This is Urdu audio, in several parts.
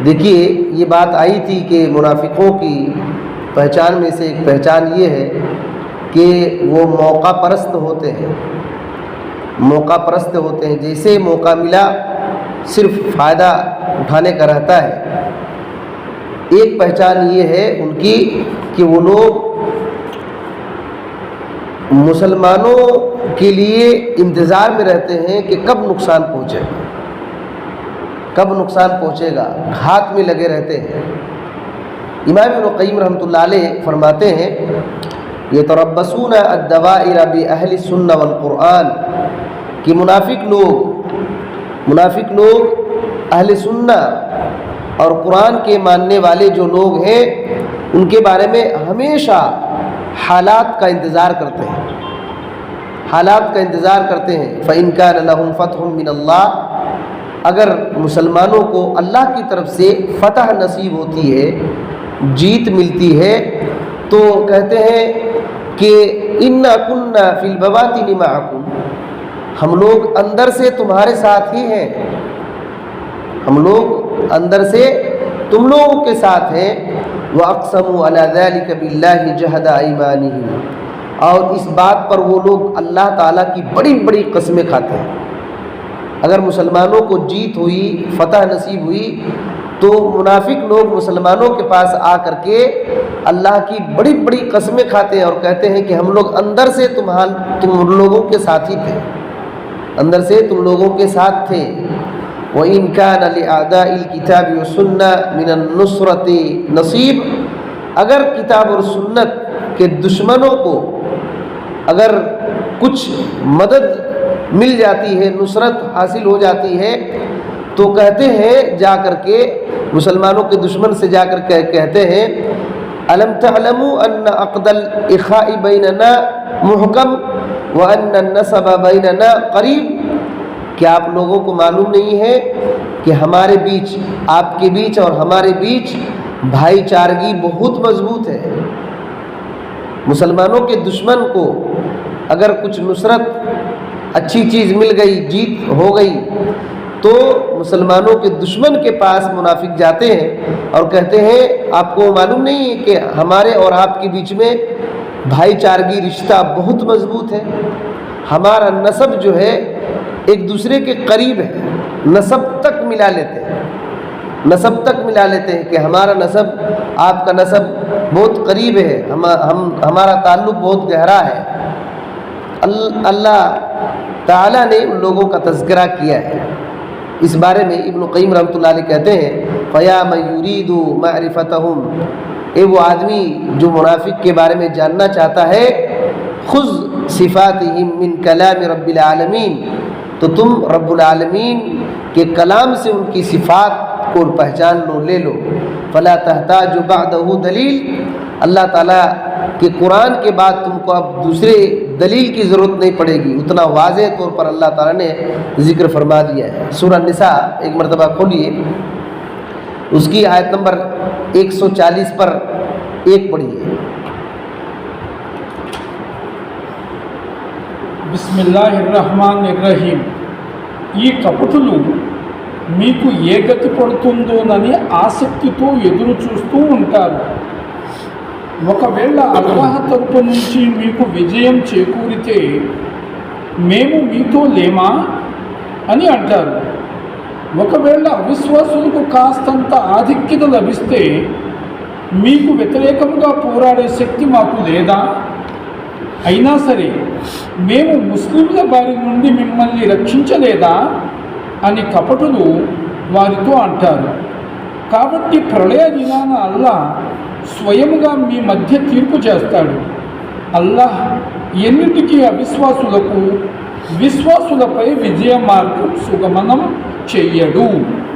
دیکھیے یہ بات آئی تھی کہ منافقوں کی پہچان میں سے ایک پہچان یہ ہے کہ وہ موقع پرست ہوتے ہیں، موقع پرست ہوتے ہیں، جیسے موقع ملا صرف فائدہ اٹھانے کا رہتا ہے۔ ایک پہچان یہ ہے ان کی کہ وہ لوگ مسلمانوں کے لیے انتظار میں رہتے ہیں کہ کب نقصان پہنچے گا، کب نقصان پہنچے گا، ہاتھ میں لگے رہتے ہیں۔ امام ابن قیم رحمۃ اللہ علیہ فرماتے ہیں یتربصون الدوائر باہل السنہ والقرآن، کہ منافق لوگ اہل سنہ اور قرآن کے ماننے والے جو لوگ ہیں ان کے بارے میں ہمیشہ حالات کا انتظار کرتے ہیں، حالات کا انتظار کرتے ہیں۔ فإن كان لهم فتح من اللہ، اگر مسلمانوں کو اللہ کی طرف سے فتح نصیب ہوتی ہے، جیت ملتی ہے، تو کہتے ہیں کہ انا كنا في البواطن معكم، ہم لوگ اندر سے تمہارے ساتھ ہی ہیں، ہم لوگ اندر سے تم لوگوں کے ساتھ ہیں۔ وَأَقْسَمُوا عَلَى ذَلِكَ بِاللَّهِ جَهْدَ أَيْمَانِهِمْ، اور اس بات پر وہ لوگ اللہ تعالیٰ کی بڑی بڑی قسمیں کھاتے ہیں۔ اگر مسلمانوں کو جیت ہوئی، فتح نصیب ہوئی، تو منافق لوگ مسلمانوں کے پاس آ کر کے اللہ کی بڑی بڑی قسمیں کھاتے ہیں اور کہتے ہیں کہ ہم لوگ اندر سے تم لوگوں کے ساتھ ہی تھے، اندر سے تم لوگوں کے ساتھ تھے۔ وَإِنْ كَانَ لِأَعْدَاءِ الْكِتَابِ وَالسُّنَّةِ مِنَ النُّصْرَةِ نصیب، اگر کتاب اور سنت کے دشمنوں کو اگر کچھ مدد مل جاتی ہے، نصرت حاصل ہو جاتی ہے، تو کہتے ہیں جا کر کے مسلمانوں کے دشمن سے جا کر کے کہتے ہیں أَلَمْ تَعْلَمُوا أَنَّ عَقْدَ الْإِخَاءِ بَيْنَنَا مُحْكَمٌ وَأَنَّ النَّسَبَ بَيْنَنَا قَرِيبٌ، کیا آپ لوگوں کو معلوم نہیں ہے کہ ہمارے بیچ، آپ کے بیچ اور ہمارے بیچ بھائی چارگی بہت مضبوط ہے۔ مسلمانوں کے دشمن کو اگر کچھ نصرت، اچھی چیز مل گئی، جیت ہو گئی، تو مسلمانوں کے دشمن کے پاس منافق جاتے ہیں اور کہتے ہیں آپ کو معلوم نہیں ہے کہ ہمارے اور آپ کے بیچ میں بھائی چارگی رشتہ بہت مضبوط ہے، ہمارا نسب جو ہے ایک دوسرے کے قریب ہے، نسب تک ملا لیتے ہیں، نسب تک ملا لیتے ہیں کہ ہمارا نسب آپ کا نسب بہت قریب ہے، ہمارا تعلق بہت گہرا ہے۔ اللہ تعالیٰ نے ان لوگوں کا تذکرہ کیا ہے۔ اس بارے میں ابن قیم رحمۃ اللہ علیہ کہتے ہیں فَيَا مَن يُرِيدُ مَعْرِفَتَهُمْ، اے وہ آدمی جو منافق کے بارے میں جاننا چاہتا ہے، خُذْ صِفَاتِهِمْ مِنْ كَلَامِ رَبِّ الْعَالَمِينَ، تو تم رب العالمین کے کلام سے ان کی صفات کو پہچان لو، لے لو۔ فَلَا تَحْتَاجُ بَعْدَهُ دلیل، اللہ تعالیٰ کہ قرآن کے بعد تم کو اب دوسرے دلیل کی ضرورت نہیں پڑے گی، اتنا واضح طور پر اللہ تعالیٰ نے ذکر فرما دیا ہے۔ سورہ نساء ایک مرتبہ کھولیے، اس کی آیت نمبر 140 پر ایک پڑھیے۔ బిస్మిల్లాహిర్రహ్మానిర్రహీం। ఈ కపటులు మీకు ఏ గతి పడుతుందోనని ఆసక్తితో ఎదురు చూస్తూ ఉంటారు। ఒకవేళ అల్లాహ్ తరపు నుంచి మీకు విజయం చేకూరితే మేము మీతో లేమా అని అంటారు। ఒకవేళ అవిశ్వాసులకు కాస్తంత ఆధిక్యత లభిస్తే మీకు వ్యతిరేకంగా పోరాడే శక్తి మాకు లేదా? అయినా సరే మేము ముస్లింల బారి నుండి మిమ్మల్ని రక్షించలేదా అని కపటులు వారితో అంటారు। కాబట్టి ప్రళయ దినాన అల్లాహ్ స్వయముగా మీ మధ్య తీర్పు చేస్తాడు। అల్లాహ్ ఎన్నిటికీ అవిశ్వాసులకు విశ్వాసులపై విజయ మార్గం సుగమనం చెయ్యడు।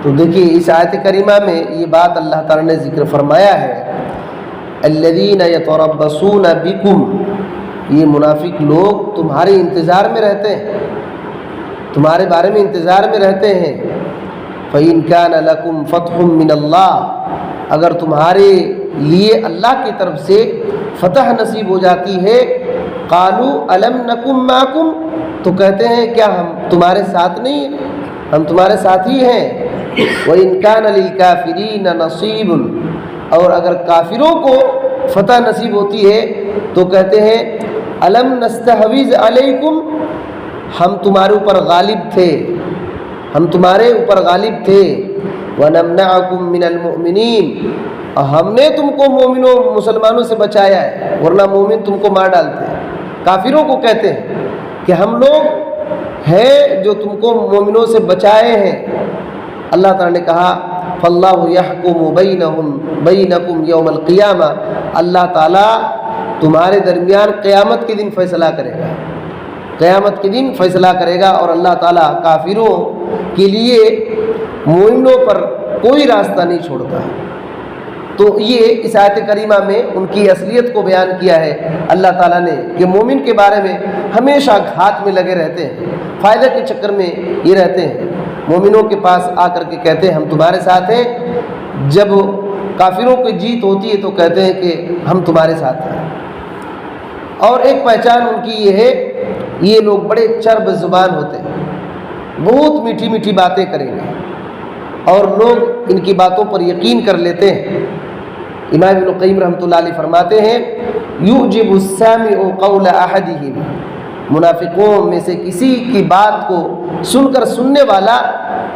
تو دیکھیے اس آیت کریمہ میں یہ بات اللہ تعالیٰ نے ذکر فرمایا ہے، الذین یتربصون بکم، یہ منافق لوگ تمہارے انتظار میں رہتے ہیں، تمہارے بارے میں انتظار میں رہتے ہیں۔ فَإِنْ كَانَ لَكُمْ فَتْحٌ مِّنَ اللَّهِ، اگر تمہارے لیے اللہ کی طرف سے فتح نصیب ہو جاتی ہے، قَالُوا أَلَمْ نَكُنْ مَعَكُمْ، تو کہتے ہیں کیا ہم تمہارے ساتھ نہیں ہیں، ہم تمہارے ساتھ ہی ہیں۔ وَإِنْ كَانَ لِلْكَافِرِينَ نَصِيبٌ، اور اگر کافروں کو فتح نصیب ہوتی ہے تو کہتے ہیں الم نستحوذ علیکم، ہم تمہارے اوپر غالب تھے، ہم تمہارے اوپر غالب تھے، وَنَمْنَعَكُمْ مِنَ الْمُؤْمِنِينَ، اور ہم نے تم کو مومنوں مسلمانوں سے بچایا ہے، ورنہ مومن تم کو مار ڈالتے ہیں۔ کافروں کو کہتے ہیں کہ ہم لوگ ہیں جو تم کو مومنوں سے بچائے ہیں۔ اللہ تعالیٰ نے کہا فَاللَّهُ يَحْكُمُ بَيْنَكُمْ يَوْمَ الْقِيَامَةِ، اللہ تعالیٰ تمہارے درمیان قیامت کے دن فیصلہ کرے گا، قیامت کے دن فیصلہ کرے گا، اور اللہ تعالیٰ کافروں کے لیے مومنوں پر کوئی راستہ نہیں چھوڑتا۔ تو یہ اس آیت کریمہ میں ان کی اصلیت کو بیان کیا ہے اللہ تعالیٰ نے کہ مومن کے بارے میں ہمیشہ گھات میں لگے رہتے ہیں، فائدہ کے چکر میں یہ رہتے ہیں، مومنوں کے پاس آ کر کے کہتے ہیں ہم تمہارے ساتھ ہیں، جب کافروں کی جیت ہوتی ہے تو کہتے ہیں کہ ہم تمہارے ساتھ ہیں۔ اور ایک پہچان ان کی یہ ہے، یہ لوگ بڑے چرب زبان ہوتے ہیں، بہت میٹھی میٹھی باتیں کریں گے اور لوگ ان کی باتوں پر یقین کر لیتے ہیں۔ امام ابن القیم رحمۃ اللہ علیہ فرماتے ہیں یعجب السامع قول احدہم، منافقوں میں سے کسی کی بات کو سن کر سننے والا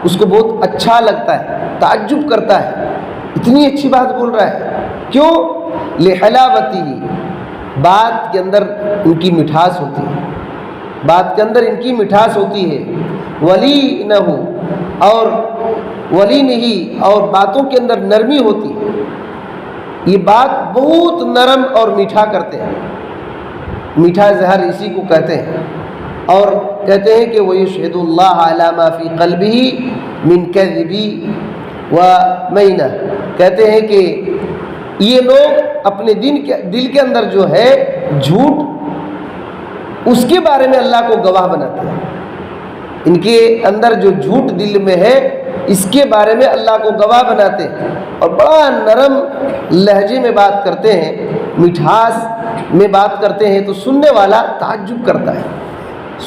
اس کو بہت اچھا لگتا ہے، تعجب کرتا ہے، اتنی اچھی بات بول رہا ہے، کیوں؟ لحلاوتہ، بات کے اندر ان کی مٹھاس ہوتی ہے، بات کے اندر ان کی مٹھاس ہوتی ہے، ولینہ، اور ولی نہیں، اور باتوں کے اندر نرمی ہوتی ہے، یہ بات بہت نرم اور میٹھا کرتے ہیں، میٹھا زہر اسی کو کہتے ہیں، اور کہتے ہیں کہ وَيُشْهِدُ اللَّهَ عَلَى مَا فِي قَلْبِهِ مِنْ كَذِبِ وَمَيْنَةٍ، کہتے ہیں کہ یہ لوگ اپنے دل کے اندر جو ہے جھوٹ، اس کے بارے میں اللہ کو گواہ بناتے ہیں، ان کے اندر جو جھوٹ دل میں ہے اس کے بارے میں اللہ کو گواہ بناتے ہیں، اور بڑا نرم لہجے میں بات کرتے ہیں، مٹھاس میں بات کرتے ہیں، تو سننے والا تعجب کرتا ہے،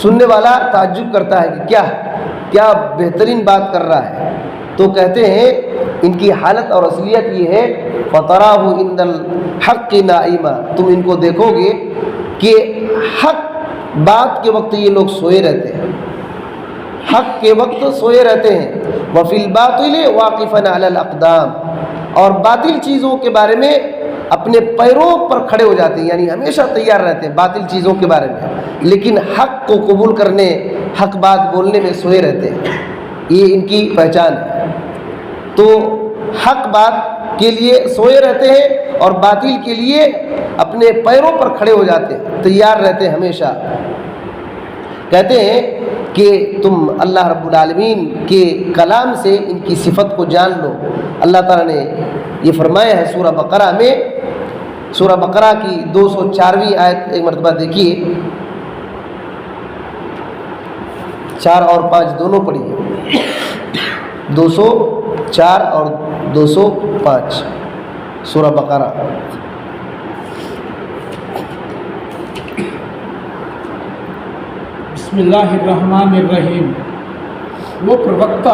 سننے والا تعجب کرتا ہے کہ کیا بہترین بات کر رہا ہے۔ تو کہتے ہیں ان کی حالت اور اصلیت یہ ہے فَتَرَاهُ عِنْدَ الْحَقِّ نَائِمًا، تم ان کو دیکھو گے کہ حق بات کے وقت یہ لوگ سوئے رہتے ہیں، حق کے وقت سوئے رہتے ہیں، وَفِي الْبَاطِلِ وَاقِفًا عَلَى الْأَقْدَامِ، اور باطل چیزوں کے بارے میں اپنے پیروں پر کھڑے ہو جاتے ہیں، یعنی ہمیشہ تیار رہتے ہیں باطل چیزوں کے بارے میں، لیکن حق کو قبول کرنے، حق بات بولنے میں سوئے رہتے ہیں، یہ ان کی پہچان ہے۔ تو حق بات کے لیے سوئے رہتے ہیں اور باطل کے لیے اپنے پیروں پر کھڑے ہو جاتے ہیں، تیار رہتے ہیں ہمیشہ۔ کہتے ہیں کہ تم اللہ رب العالمین کے کلام سے ان کی صفت کو جان لو۔ اللہ تعالیٰ نے یہ فرمایا ہے سورہ بقرہ میں، سورہ بقرہ کی 204ویں آیت ایک مرتبہ دیکھیے، 4 اور 5 دونوں پڑھیے، 204 اور 205 سورہ بقرہ۔ بسم اللہ الرحمن الرحیم۔ ఓ ప్రవక్త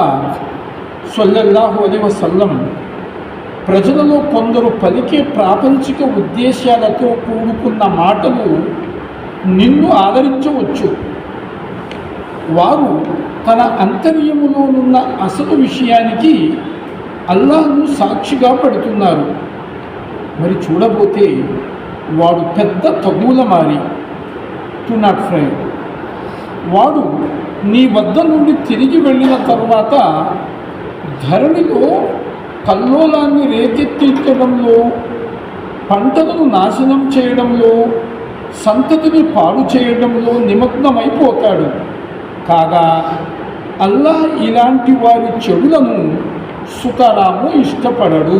సల్లల్లాహు అలైహి వసల్లం, ప్రజలలో కొందరు పలికే ప్రాపంచిక ఉద్దేశాలతో కూడుకున్న మాటలు నిన్ను ఆదరించవచ్చు, వారు తన అంతర్యములోనున్న అసలు విషయానికి అల్లాహ్ను సాక్షిగా పెడుతున్నారు, మరి చూడబోతే వాడు పెద్ద తగులమారి, టు నాట్ ఫ్రైడ్, వాడు నీ వద్ద నుండి తిరిగి వెళ్ళిన తరువాత ధరణిలో కల్లోలాన్ని రేకెత్తించడంలో, పంటలను నాశనం చేయడంలో, సంతతిని పాడు చేయడంలో నిమగ్నమైపోతాడు, కాగా అల్లాహ్ ఇలాంటి వారి చెడులను సుతరాము ఇష్టపడడు।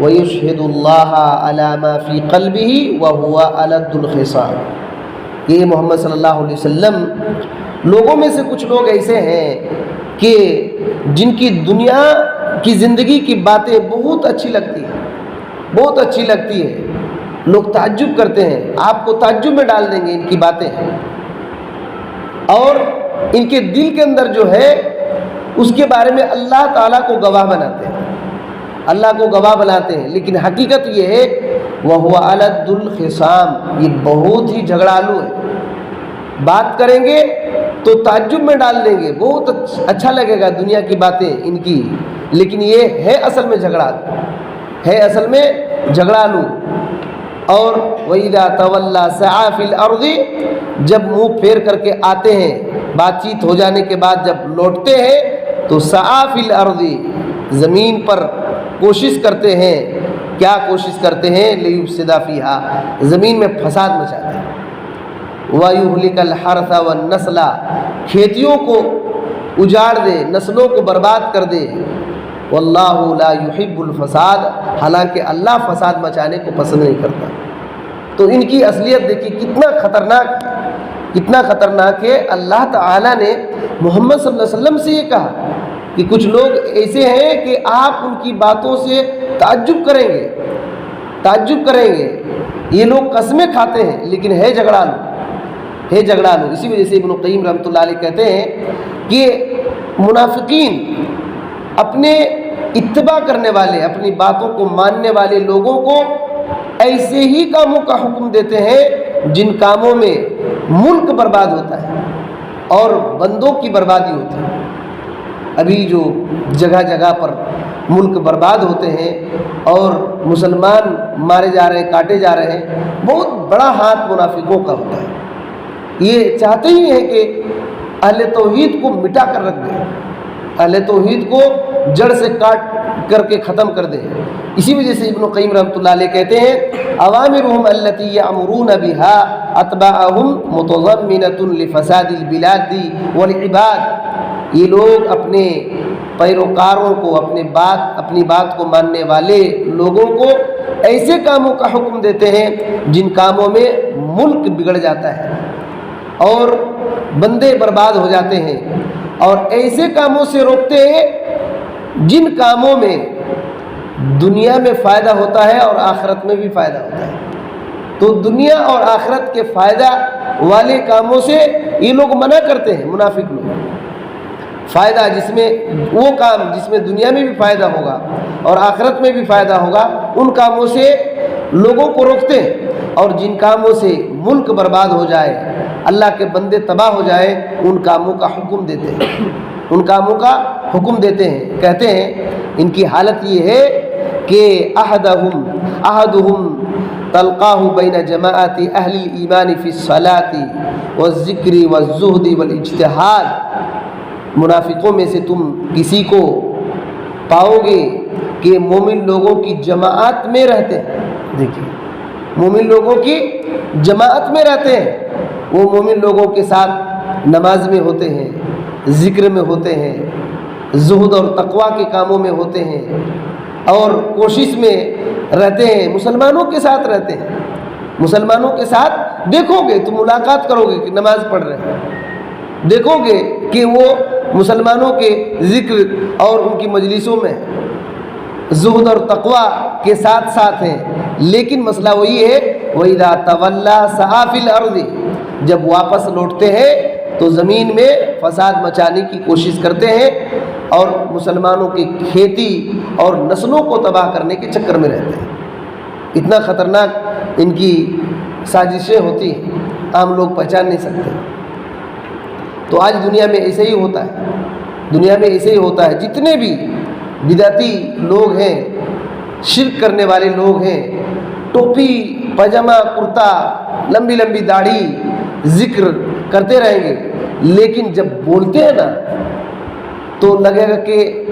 وَيُشْهِدُ اللَّهَ عَلَى مَا فِي قَلْبِهِ وَهُوَ أَلَدُّ الْخِصَامِ. یہ محمد صلی اللہ علیہ وسلم لوگوں میں سے کچھ لوگ ایسے ہیں کہ جن کی دنیا کی زندگی کی باتیں بہت اچھی لگتی ہیں، بہت اچھی لگتی ہے، لوگ تعجب کرتے ہیں، آپ کو تعجب میں ڈال دیں گے ان کی باتیں، اور ان کے دل کے اندر جو ہے اس کے بارے میں اللہ تعالیٰ کو گواہ بناتے ہیں، اللہ کو گواہ بناتے ہیں، لیکن حقیقت یہ ہے وَهُوَ أَلَدُّ الْخِصَامِ، یہ بہت ہی جھگڑالو ہے، بات کریں گے تو تعجب میں ڈال دیں گے، بہت اچھا لگے گا دنیا کی باتیں ان کی، لیکن یہ ہے اصل میں جھگڑالو، ہے اصل میں جھگڑالو. اور وَإِذَا تَوَلَّى سَعَى فِي الْأَرْضِ، جب منہ پھیر کر کے آتے ہیں، بات چیت ہو جانے کے بعد جب لوٹتے ہیں تو سعى فی الارض، زمین پر کوشش کرتے ہیں. کیا کوشش کرتے ہیں؟ لیفسد فیہا، زمین میں فساد مچاتے ہیں. وَيُهْلِكَ الْحَرْثَ وَالنَّسْلَ، کھیتیوں کو اجاڑ دے، نسلوں کو برباد کر دے. واللہ لا يحب الفساد، حالانکہ اللہ فساد مچانے کو پسند نہیں کرتا. تو ان کی اصلیت دیکھیے کتنا خطرناک، کتنا خطرناک ہے. اللہ تعالیٰ نے محمد صلی اللہ علیہ وسلم سے یہ کہا کہ کچھ لوگ ایسے ہیں کہ آپ ان کی باتوں سے تعجب کریں گے، تعجب کریں گے. یہ لوگ قسمیں کھاتے ہیں لیکن ہے جھگڑالو، ہے جھگڑالو. اسی وجہ سے ابن قیم رحمۃ اللہ علیہ کہتے ہیں کہ منافقین اپنے اتباع کرنے والے، اپنی باتوں کو ماننے والے لوگوں کو ایسے ہی کاموں کا حکم دیتے ہیں جن کاموں میں ملک برباد ہوتا ہے اور بندوں کی بربادی ہوتی ہے. ابھی جو جگہ جگہ پر ملک برباد ہوتے ہیں اور مسلمان مارے جا رہے ہیں، کاٹے جا رہے ہیں، بہت بڑا ہاتھ منافقوں کا ہوتا ہے. یہ چاہتے ہی ہیں کہ اہل توحید کو مٹا کر رکھ دیں، اہل توحید کو جڑ سے کاٹ کر کے ختم کر دیں. اسی وجہ سے ابن قیم رحمۃ اللہ علیہ کہتے ہیں اوامرهم التي يأمرون بها اتباعهم متضمنة لفساد البلاد والعباد. یہ لوگ اپنے پیروکاروں کو، اپنی بات کو ماننے والے لوگوں کو ایسے کاموں کا حکم دیتے ہیں جن کاموں میں ملک بگڑ جاتا ہے اور بندے برباد ہو جاتے ہیں، اور ایسے کاموں سے روکتے ہیں جن کاموں میں دنیا میں فائدہ ہوتا ہے اور آخرت میں بھی فائدہ ہوتا ہے. تو دنیا اور آخرت کے فائدہ والے کاموں سے یہ لوگ منع کرتے ہیں. منافق لوگ فائدہ وہ کام جس میں دنیا میں بھی فائدہ ہوگا اور آخرت میں بھی فائدہ ہوگا، ان کاموں سے لوگوں کو روکتے ہیں، اور جن کاموں سے ملک برباد ہو جائے، اللہ کے بندے تباہ ہو جائے، ان کاموں کا حکم دیتے ہیں، ان کاموں کا حکم دیتے ہیں. کہتے ہیں ان کی حالت یہ ہے کہ احدہم تلقاہ بین جماعت اہل الایمان فی الصلاۃ والذکر والزہد والاجتہاد. منافقوں میں سے تم کسی کو پاؤ گے کہ مومن لوگوں کی جماعت میں رہتے ہیں. دیکھیے، مومن لوگوں کی جماعت میں رہتے ہیں، وہ مومن لوگوں کے ساتھ نماز میں ہوتے ہیں، ذکر میں ہوتے ہیں، زہد اور تقوی کے کاموں میں ہوتے ہیں، اور کوشش میں رہتے ہیں، مسلمانوں کے ساتھ رہتے ہیں. مسلمانوں کے ساتھ دیکھو گے تو ملاقات کرو گے کہ نماز پڑھ رہے ہیں، دیکھو گے کہ وہ مسلمانوں کے ذکر اور ان کی مجلسوں میں زہد اور تقوی کے ساتھ ساتھ ہیں. لیکن مسئلہ وہی ہے وَإِذَا تَوَلَّى سَعَى فِي الْأَرْضِ، جب واپس لوٹتے ہیں تو زمین میں فساد مچانے کی کوشش کرتے ہیں اور مسلمانوں کی کھیتی اور نسلوں کو تباہ کرنے کے چکر میں رہتے ہیں. اتنا خطرناک ان کی سازشیں ہوتی ہیں، عام لوگ پہچان نہیں سکتے. تو آج دنیا میں ایسے ہی ہوتا ہے، دنیا میں ایسے ہی ہوتا ہے. جتنے بھی بدعتی لوگ ہیں، شرک کرنے والے لوگ ہیں، ٹوپی، پاجامہ، کرتا، لمبی لمبی داڑھی، ذکر کرتے رہیں گے، لیکن جب بولتے ہیں نا تو لگے گا کہ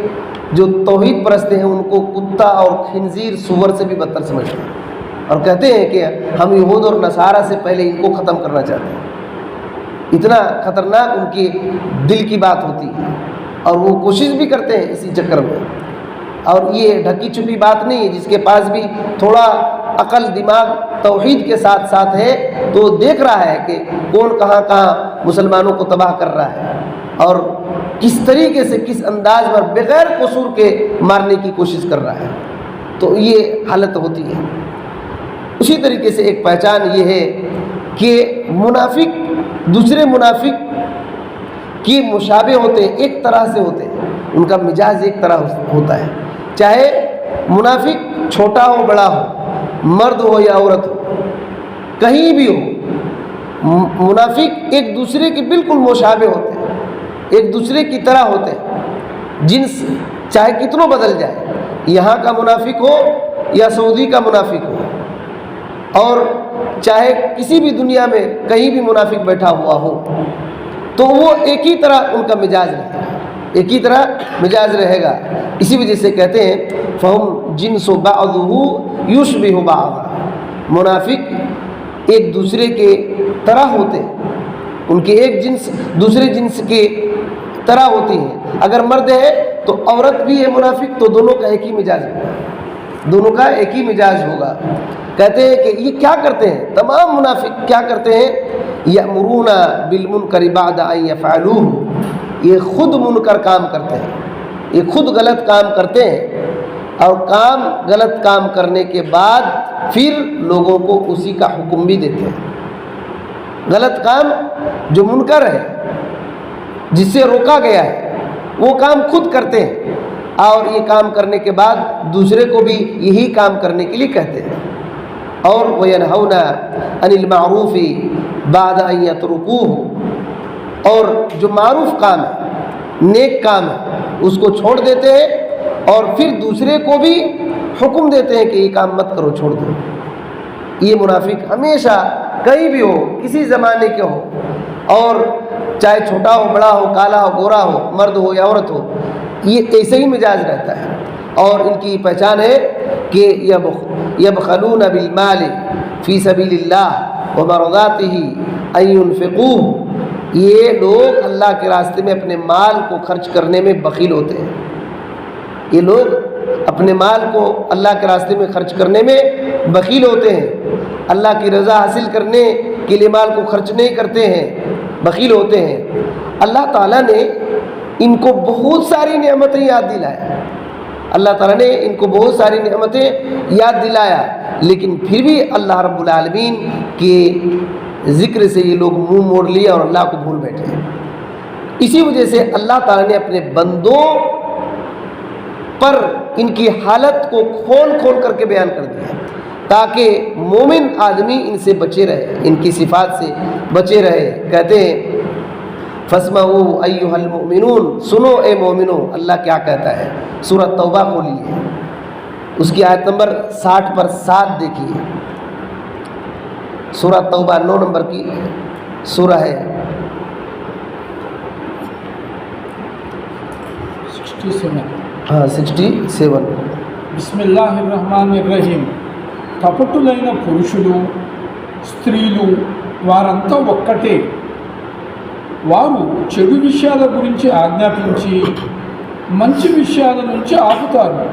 جو توحید پرست ہیں ان کو کتا اور خنزیر، سور سے بھی بدتر سمجھتے ہیں، اور کہتے ہیں کہ ہم یہود اور نصارہ سے پہلے ان کو ختم کرنا چاہتے ہیں. اتنا خطرناک ان کی دل کی بات ہوتی ہے، اور وہ کوشش بھی کرتے ہیں اسی چکر میں. اور یہ ڈھکی چھپی بات نہیں ہے. جس کے پاس بھی تھوڑا عقل دماغ توحید کے ساتھ ساتھ ہے تو دیکھ رہا ہے کہ کون کہاں کہاں مسلمانوں کو تباہ کر رہا ہے اور کس طریقے سے کس انداز پر بغیر قصور کے مارنے کی کوشش کر رہا ہے. تو یہ حالت ہوتی ہے. اسی طریقے سے ایک پہچان یہ ہے کہ منافق دوسرے منافق کی مشابہ ہوتے ہیں، ایک طرح سے ہوتے ہیں، ان کا مزاج ایک طرح ہوتا ہے. چاہے منافق چھوٹا ہو بڑا ہو، مرد ہو یا عورت ہو، کہیں بھی ہو، منافق ایک دوسرے کے بالکل مشابہ ہوتے ہیں، ایک دوسرے کی طرح ہوتے ہیں. جنس چاہے کتنوں بدل جائے، یہاں کا منافق ہو یا سعودی کا منافق ہو، اور چاہے کسی بھی دنیا میں کہیں بھی منافق بیٹھا ہوا ہو، تو وہ ایک ہی طرح ان کا مزاج رہے گا، ایک ہی طرح مزاج رہے گا. اسی وجہ سے کہتے ہیں فَهُمْ جِنْسُ بَعْضُهُ يُشْبِهُ بَعْضًا. منافق ایک دوسرے کے طرح ہوتے ہیں، ان کے ایک جنس دوسرے جنس کے طرح ہوتی ہے. اگر مرد ہے تو عورت بھی ہے منافق، تو دونوں کا ایک ہی مزاج ہوگا، دونوں کا ایک ہی مزاج ہوگا. کہتے ہیں کہ یہ کیا کرتے ہیں، تمام منافق کیا کرتے ہیں، یأمرون بالمنکر بعد ان یفعلوہ، یہ خود منکر کام کرتے ہیں، یہ خود غلط کام کرتے ہیں، اور غلط کام کرنے کے بعد پھر لوگوں کو اسی کا حکم بھی دیتے ہیں. غلط کام جو منکر ہے، جس سے روکا گیا ہے، وہ کام خود کرتے ہیں، اور یہ کام کرنے کے بعد دوسرے کو بھی یہی کام کرنے کے لیے کہتے ہیں. اور وَيَنْهَوْنَ عَنِ الْمَعْرُوفِ بَعْدَ أَنْ يَتْرُكُوهُ، اور جو معروف کام ہے، نیک کام ہے، اس کو چھوڑ دیتے ہیں اور پھر دوسرے کو بھی حکم دیتے ہیں کہ یہ کام مت کرو، چھوڑ دو. یہ منافق ہمیشہ کہیں بھی ہو، کسی زمانے کے ہو، اور چاہے چھوٹا ہو بڑا ہو، کالا ہو گورا ہو، مرد ہو یا عورت ہو، یہ ایسے ہی مزاج رہتا ہے. اور ان کی پہچان ہے کہ یبخلون بالمال فی سبیل اللہ ومرضاتہ ان ينفقوہ، یہ لوگ اللہ کے راستے میں اپنے مال کو خرچ کرنے میں بخیل ہوتے ہیں. یہ لوگ اپنے مال کو اللہ کے راستے میں خرچ کرنے میں بخیل ہوتے ہیں، اللہ کی رضا حاصل کرنے کے لیے مال کو خرچ نہیں کرتے ہیں، بخیل ہوتے ہیں. اللہ تعالیٰ نے ان کو بہت ساری نعمتیں یاد دلایا، اللہ تعالیٰ نے ان کو بہت ساری نعمتیں یاد دلایا، لیکن پھر بھی اللہ رب العالمین کے ذکر سے یہ لوگ منہ موڑ لیا اور اللہ کو بھول بیٹھے. اسی وجہ سے اللہ تعالیٰ نے اپنے بندوں پر ان کی حالت کو کھول کھول کر کے بیان کر دیا، تاکہ مومن آدمی ان سے بچے رہے، ان کی صفات سے بچے رہے. کہتے ہیں فَاسْمَعُوا أَيُّهَا الْمُؤْمِنُونَ، سنو اے مومنو، اللہ کیا کہتا ہے. سورۃ توبہ کھولیے، اس کی آیت نمبر 60 پر 7 دیکھیے. سورۃ توبہ 9 نمبر کی سورہ ہے. 67. ہاں 67. బిస్మిల్లాహిర్రహ్మానిర్రహీం. కపటులైన పురుషులు స్త్రీలు వారంతా ఒక్కటే. వారు చెడు విషయాల గురించి ఆజ్ఞాపించి మంచి విషయాల నుంచి ఆపుతారు,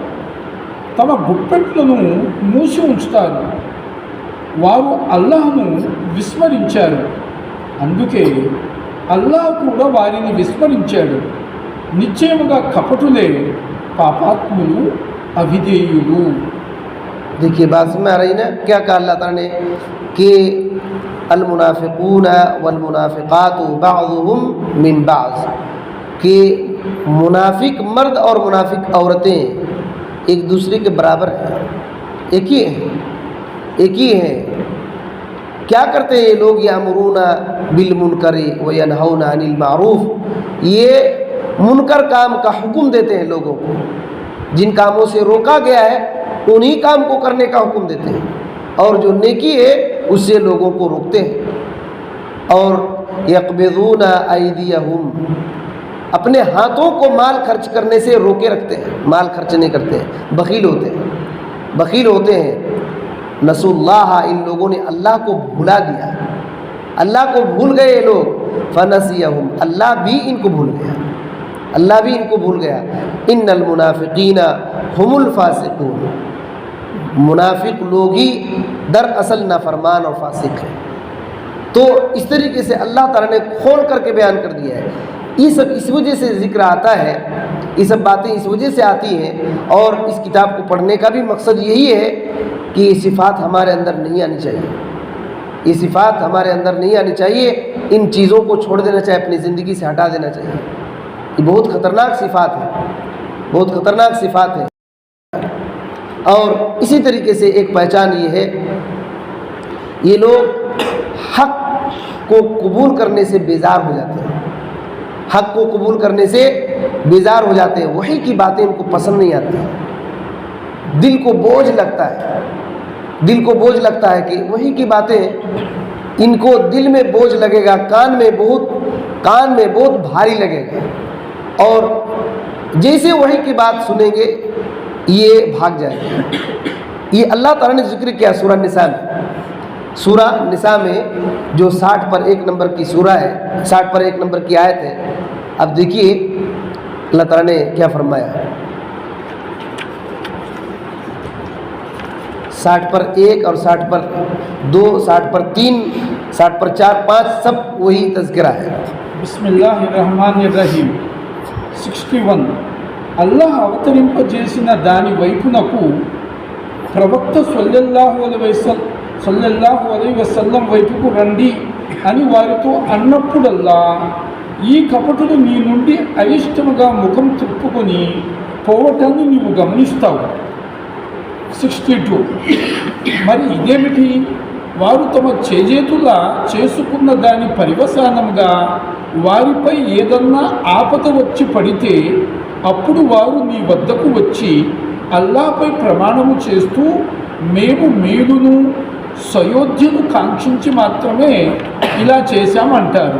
తమ గుప్పెట్లను మూసి ఉంచుతారు. వారు అల్లాహ్ను విస్మరించారు, అందుకే అల్లాహ్ కూడా వారిని విస్మరించాడు. నిశ్చయముగా కపటులే పాపాత్ములు అవిధేయులు. دیکھیے بات میں آ رہی نا، کیا کہا اللہ تعالیٰ نے کہ المنافقون والمنافقات بعضهم من بعض، کہ منافق مرد اور منافق عورتیں ایک دوسرے کے برابر ہیں، ایک ہی ہیں، ایک ہی ہیں. کیا کرتے ہیں یہ لوگ، یامرون بالمنکر وینہون عن المعروف، یہ منکر کام کا حکم دیتے ہیں لوگوں کو، جن کاموں سے روکا گیا ہے انہی کام کو کرنے کا حکم دیتے ہیں، اور جو نیکی ہے اس سے لوگوں کو روکتے ہیں. اور یقبضون ایدیہم، اپنے ہاتھوں کو مال خرچ کرنے سے روکے رکھتے ہیں، مال خرچ نہیں کرتے ہیں، بخیل ہوتے ہیں، بخیل ہوتے ہیں. نسوا اللہ، ان لوگوں نے اللہ کو بھلا دیا، اللہ کو بھول گئے یہ لوگ. فنسیہم، اللہ بھی ان کو بھول گیا، اللہ بھی ان کو بھول گیا. ان المنافقین هم الفاسقون، منافق لوگ ہی دراصل نافرمان اور فاسق ہیں. تو اس طریقے سے اللہ تعالیٰ نے کھول کر کے بیان کر دیا ہے. یہ سب اس وجہ سے ذکر آتا ہے، یہ سب باتیں اس وجہ سے آتی ہیں، اور اس کتاب کو پڑھنے کا بھی مقصد یہی ہے کہ یہ صفات ہمارے اندر نہیں آنی چاہیے. یہ صفات ہمارے اندر نہیں آنی چاہیے. ان چیزوں کو چھوڑ دینا چاہیے، اپنی زندگی سے ہٹا دینا چاہیے. یہ بہت خطرناک صفات ہے، بہت خطرناک صفات ہے. اور اسی طریقے سے ایک پہچان یہ ہے، یہ لوگ حق کو قبول کرنے سے بیزار ہو جاتے ہیں. حق کو قبول کرنے سے بیزار ہو جاتے ہیں. وحی کی باتیں ان کو پسند نہیں آتی. دل کو بوجھ لگتا ہے، دل کو بوجھ لگتا ہے کہ وحی کی باتیں ان کو دل میں بوجھ لگے گا، کان میں بہت بھاری لگے گا. اور جیسے وحی کی بات سنیں گے یہ بھاگ جائے گا. یہ اللہ تعالیٰ نے ذکر کیا سورہ نساء میں. سورہ نساء میں جو 60 پر 1 نمبر کی سورہ ہے، 60 پر 1 نمبر کی آیت ہے. اب دیکھیے اللہ تعالیٰ نے کیا فرمایا. 60 پر 1 اور 60 پر 2، 60 پر 3، 60 پر 4، 5 سب وہی تذکرہ ہے. بسم اللہ الرحمن الرحیم. 61 అల్లాహ్ అవతరింపజేసిన దాని వైపునకు ప్రవక్త సల్లల్లాహు అలైహి వసల్లం వైపుకు రండి అని వారితో అన్నప్పుడల్లా ఈ కపటుడు నీ నుండి అయిష్టముగా ముఖం తిప్పుకొని పోవటాన్ని నీవు గమనిస్తావు. 62 మరి ఇదేమిటి, వారు తమ చేజేతులా చేసుకున్న దాని పర్యవసానముగా వారిపై ఏదన్నా ఆపద వచ్చి పడితే అప్పుడు వారు నీ వద్దకు వచ్చి అల్లాహ్పై ప్రమాణము చేస్తూ మేము మేలును సయోధ్యను కాంక్షించి మాత్రమే ఇలా చేశామంటారు.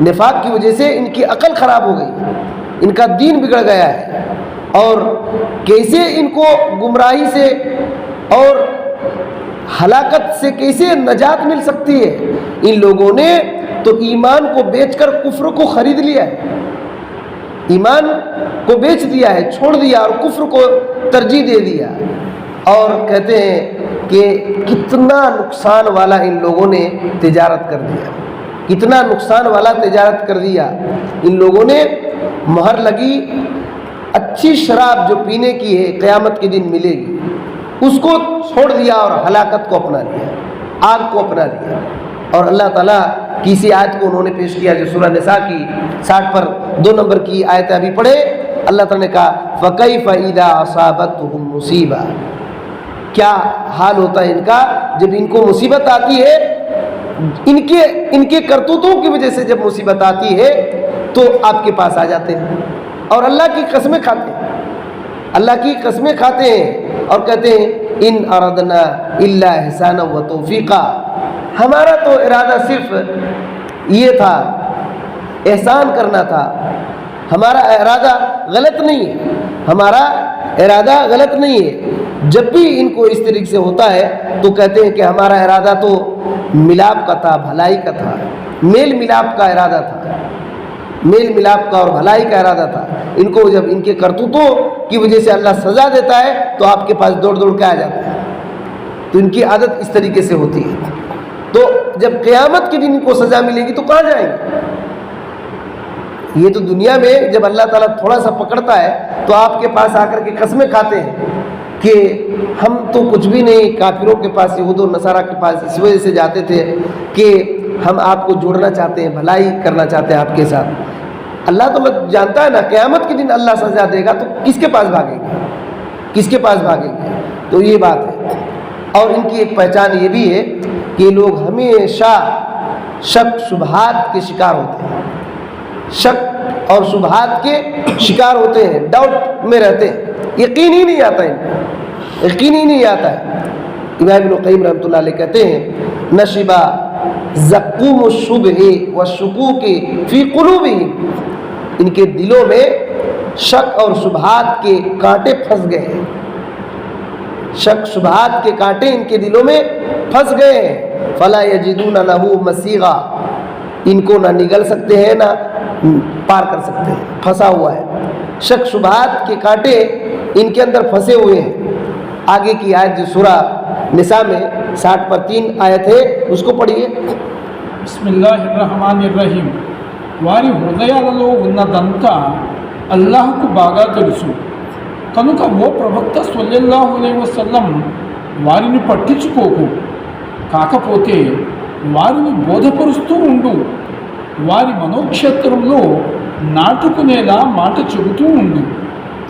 نفاق کی وجہ سے ان کی عقل خراب ہو گئی، ان کا دین بگڑ گیا ہے، اور کیسے ان کو گمراہی سے اور ہلاکت سے کیسے نجات مل سکتی ہے؟ ان لوگوں نے تو ایمان کو بیچ کر کفر کو خرید لیا ہے، ایمان کو بیچ دیا ہے، چھوڑ دیا اور کفر کو ترجیح دے دیا، اور کہتے ہیں کہ کتنا نقصان والا ان لوگوں نے تجارت کر دیا، کتنا نقصان والا تجارت کر دیا ان لوگوں نے۔ مہر لگی اچھی شراب جو پینے کی ہے قیامت کے دن ملے گی، اس کو چھوڑ دیا اور ہلاکت کو اپنا لیا، آگ کو اپنا لیا۔ اور اللہ تعالیٰ کی اسی آیت کو انہوں نے پیش کیا جو سورہ نساء کی 60 پر 2 نمبر کی آیت ابھی پڑھے۔ اللہ تعالیٰ نے کہا فَكَيْفَ إِذَا أَصَابَتْهُمْ مُصِيبَةٌ، کیا حال ہوتا ہے ان کا جب ان کو مصیبت آتی ہے، ان کے کرتوتوں کی وجہ سے جب مصیبت آتی ہے تو آپ کے پاس آ جاتے ہیں اور اللہ کی قسمیں کھاتے ہیں، اللہ کی قسمیں کھاتے ہیں اور کہتے ہیں ان اردنا الا احسانا و توفیقا، ہمارا تو ارادہ صرف یہ تھا، احسان کرنا تھا، ہمارا ارادہ غلط نہیں ہے، ہمارا ارادہ غلط نہیں ہے۔ جب بھی ان کو اس طریقے سے ہوتا ہے تو کہتے ہیں کہ ہمارا ارادہ تو ملاپ کا تھا، بھلائی کا تھا، میل ملاپ کا ارادہ تھا، میل ملاپ کا اور بھلائی کا ارادہ تھا۔ ان کو جب ان کے کرتوتوں کی وجہ سے اللہ سزا دیتا ہے تو آپ کے پاس دوڑ دوڑ کے آ جاتے ہیں، تو ان کی عادت اس طریقے سے ہوتی ہے۔ تو جب قیامت کے دن ان کو سزا ملے گی تو کہاں جائیں گے؟ یہ تو دنیا میں جب اللہ تعالیٰ تھوڑا سا پکڑتا ہے تو آپ کے پاس آ کر کے قسمیں کھاتے ہیں کہ ہم تو کچھ بھی نہیں، کافروں کے پاس، یہود و نصارہ کے پاس اس وجہ سے جاتے تھے کہ ہم آپ کو جوڑنا چاہتے ہیں، بھلائی کرنا چاہتے ہیں آپ کے ساتھ۔ اللہ تو جانتا ہے نا قیامت کے دن اللہ سزا دے گا تو کس کے پاس بھاگیں گے، کس کے پاس بھاگیں گے؟ تو یہ بات ہے۔ اور ان کی ایک پہچان یہ بھی ہے کہ یہ لوگ ہمیشہ شک شبہات کے شکار ہوتے ہیں، شک اور شبہات کے شکار ہوتے ہیں، ڈاؤٹ میں رہتے ہیں، یقین ہی نہیں آتا ہے، یقین ہی نہیں آتا ہے۔ امام ابن قیم رحمۃ اللہ علیہ کہتے ہیں نشبہ زقوم الشبہ والشکوک فی قلوبہم، ان کے دلوں میں شک اور شبہات کے کانٹے پھنس گئے ہیں، شک شبہات کے کانٹے ان کے دلوں میں پھنس گئے ہیں۔ فلا یجدون لہ مسیغا، ان کو نہ نگل سکتے ہیں نہ پار کر سکتے ہیں، پھنسا ہوا ہے، شک شبہات کے کانٹے ان کے اندر پھنسے ہوئے ہیں۔ آگے کی آیت جو سورہ نساء میں 60 پر 3 آیت ہے اس کو پڑھیے۔ بسم اللہ الرحمن الرحیم వారి హృదయాలలో ఉన్నదంతా అల్లాహ్కు బాగా తెలుసు కనుక ఓ ప్రవక్త సల్లల్లాహు అలైహి వసల్లం వారిని పట్టించుకోకు, కాకపోతే వారిని బోధపరుస్తూ ఉండు, వారి మనోక్షేత్రంలో నాటుకునేలా మాట చెబుతూ ఉండు।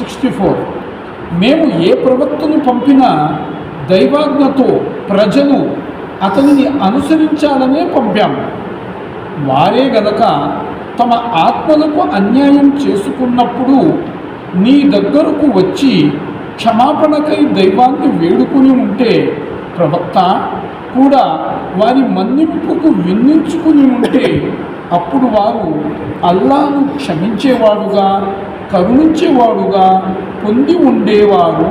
64 మేము ఏ ప్రవక్తను పంపినా దైవాజ్ఞతో ప్రజలు అతనిని అనుసరించాలనే పంపాము, వారే గనక తమ ఆత్మలకు అన్యాయం చేసుకున్నప్పుడు నీ దగ్గరకు వచ్చి క్షమాపణకై దైవాన్ని వేడుకుని ఉంటే, ప్రవక్త కూడా వారి మన్నింపుకు విన్నించుకుని ఉంటే అప్పుడు వారు అల్లాహ్ను క్షమించేవాడుగా కరుణించేవాడుగా పొంది ఉండేవారు।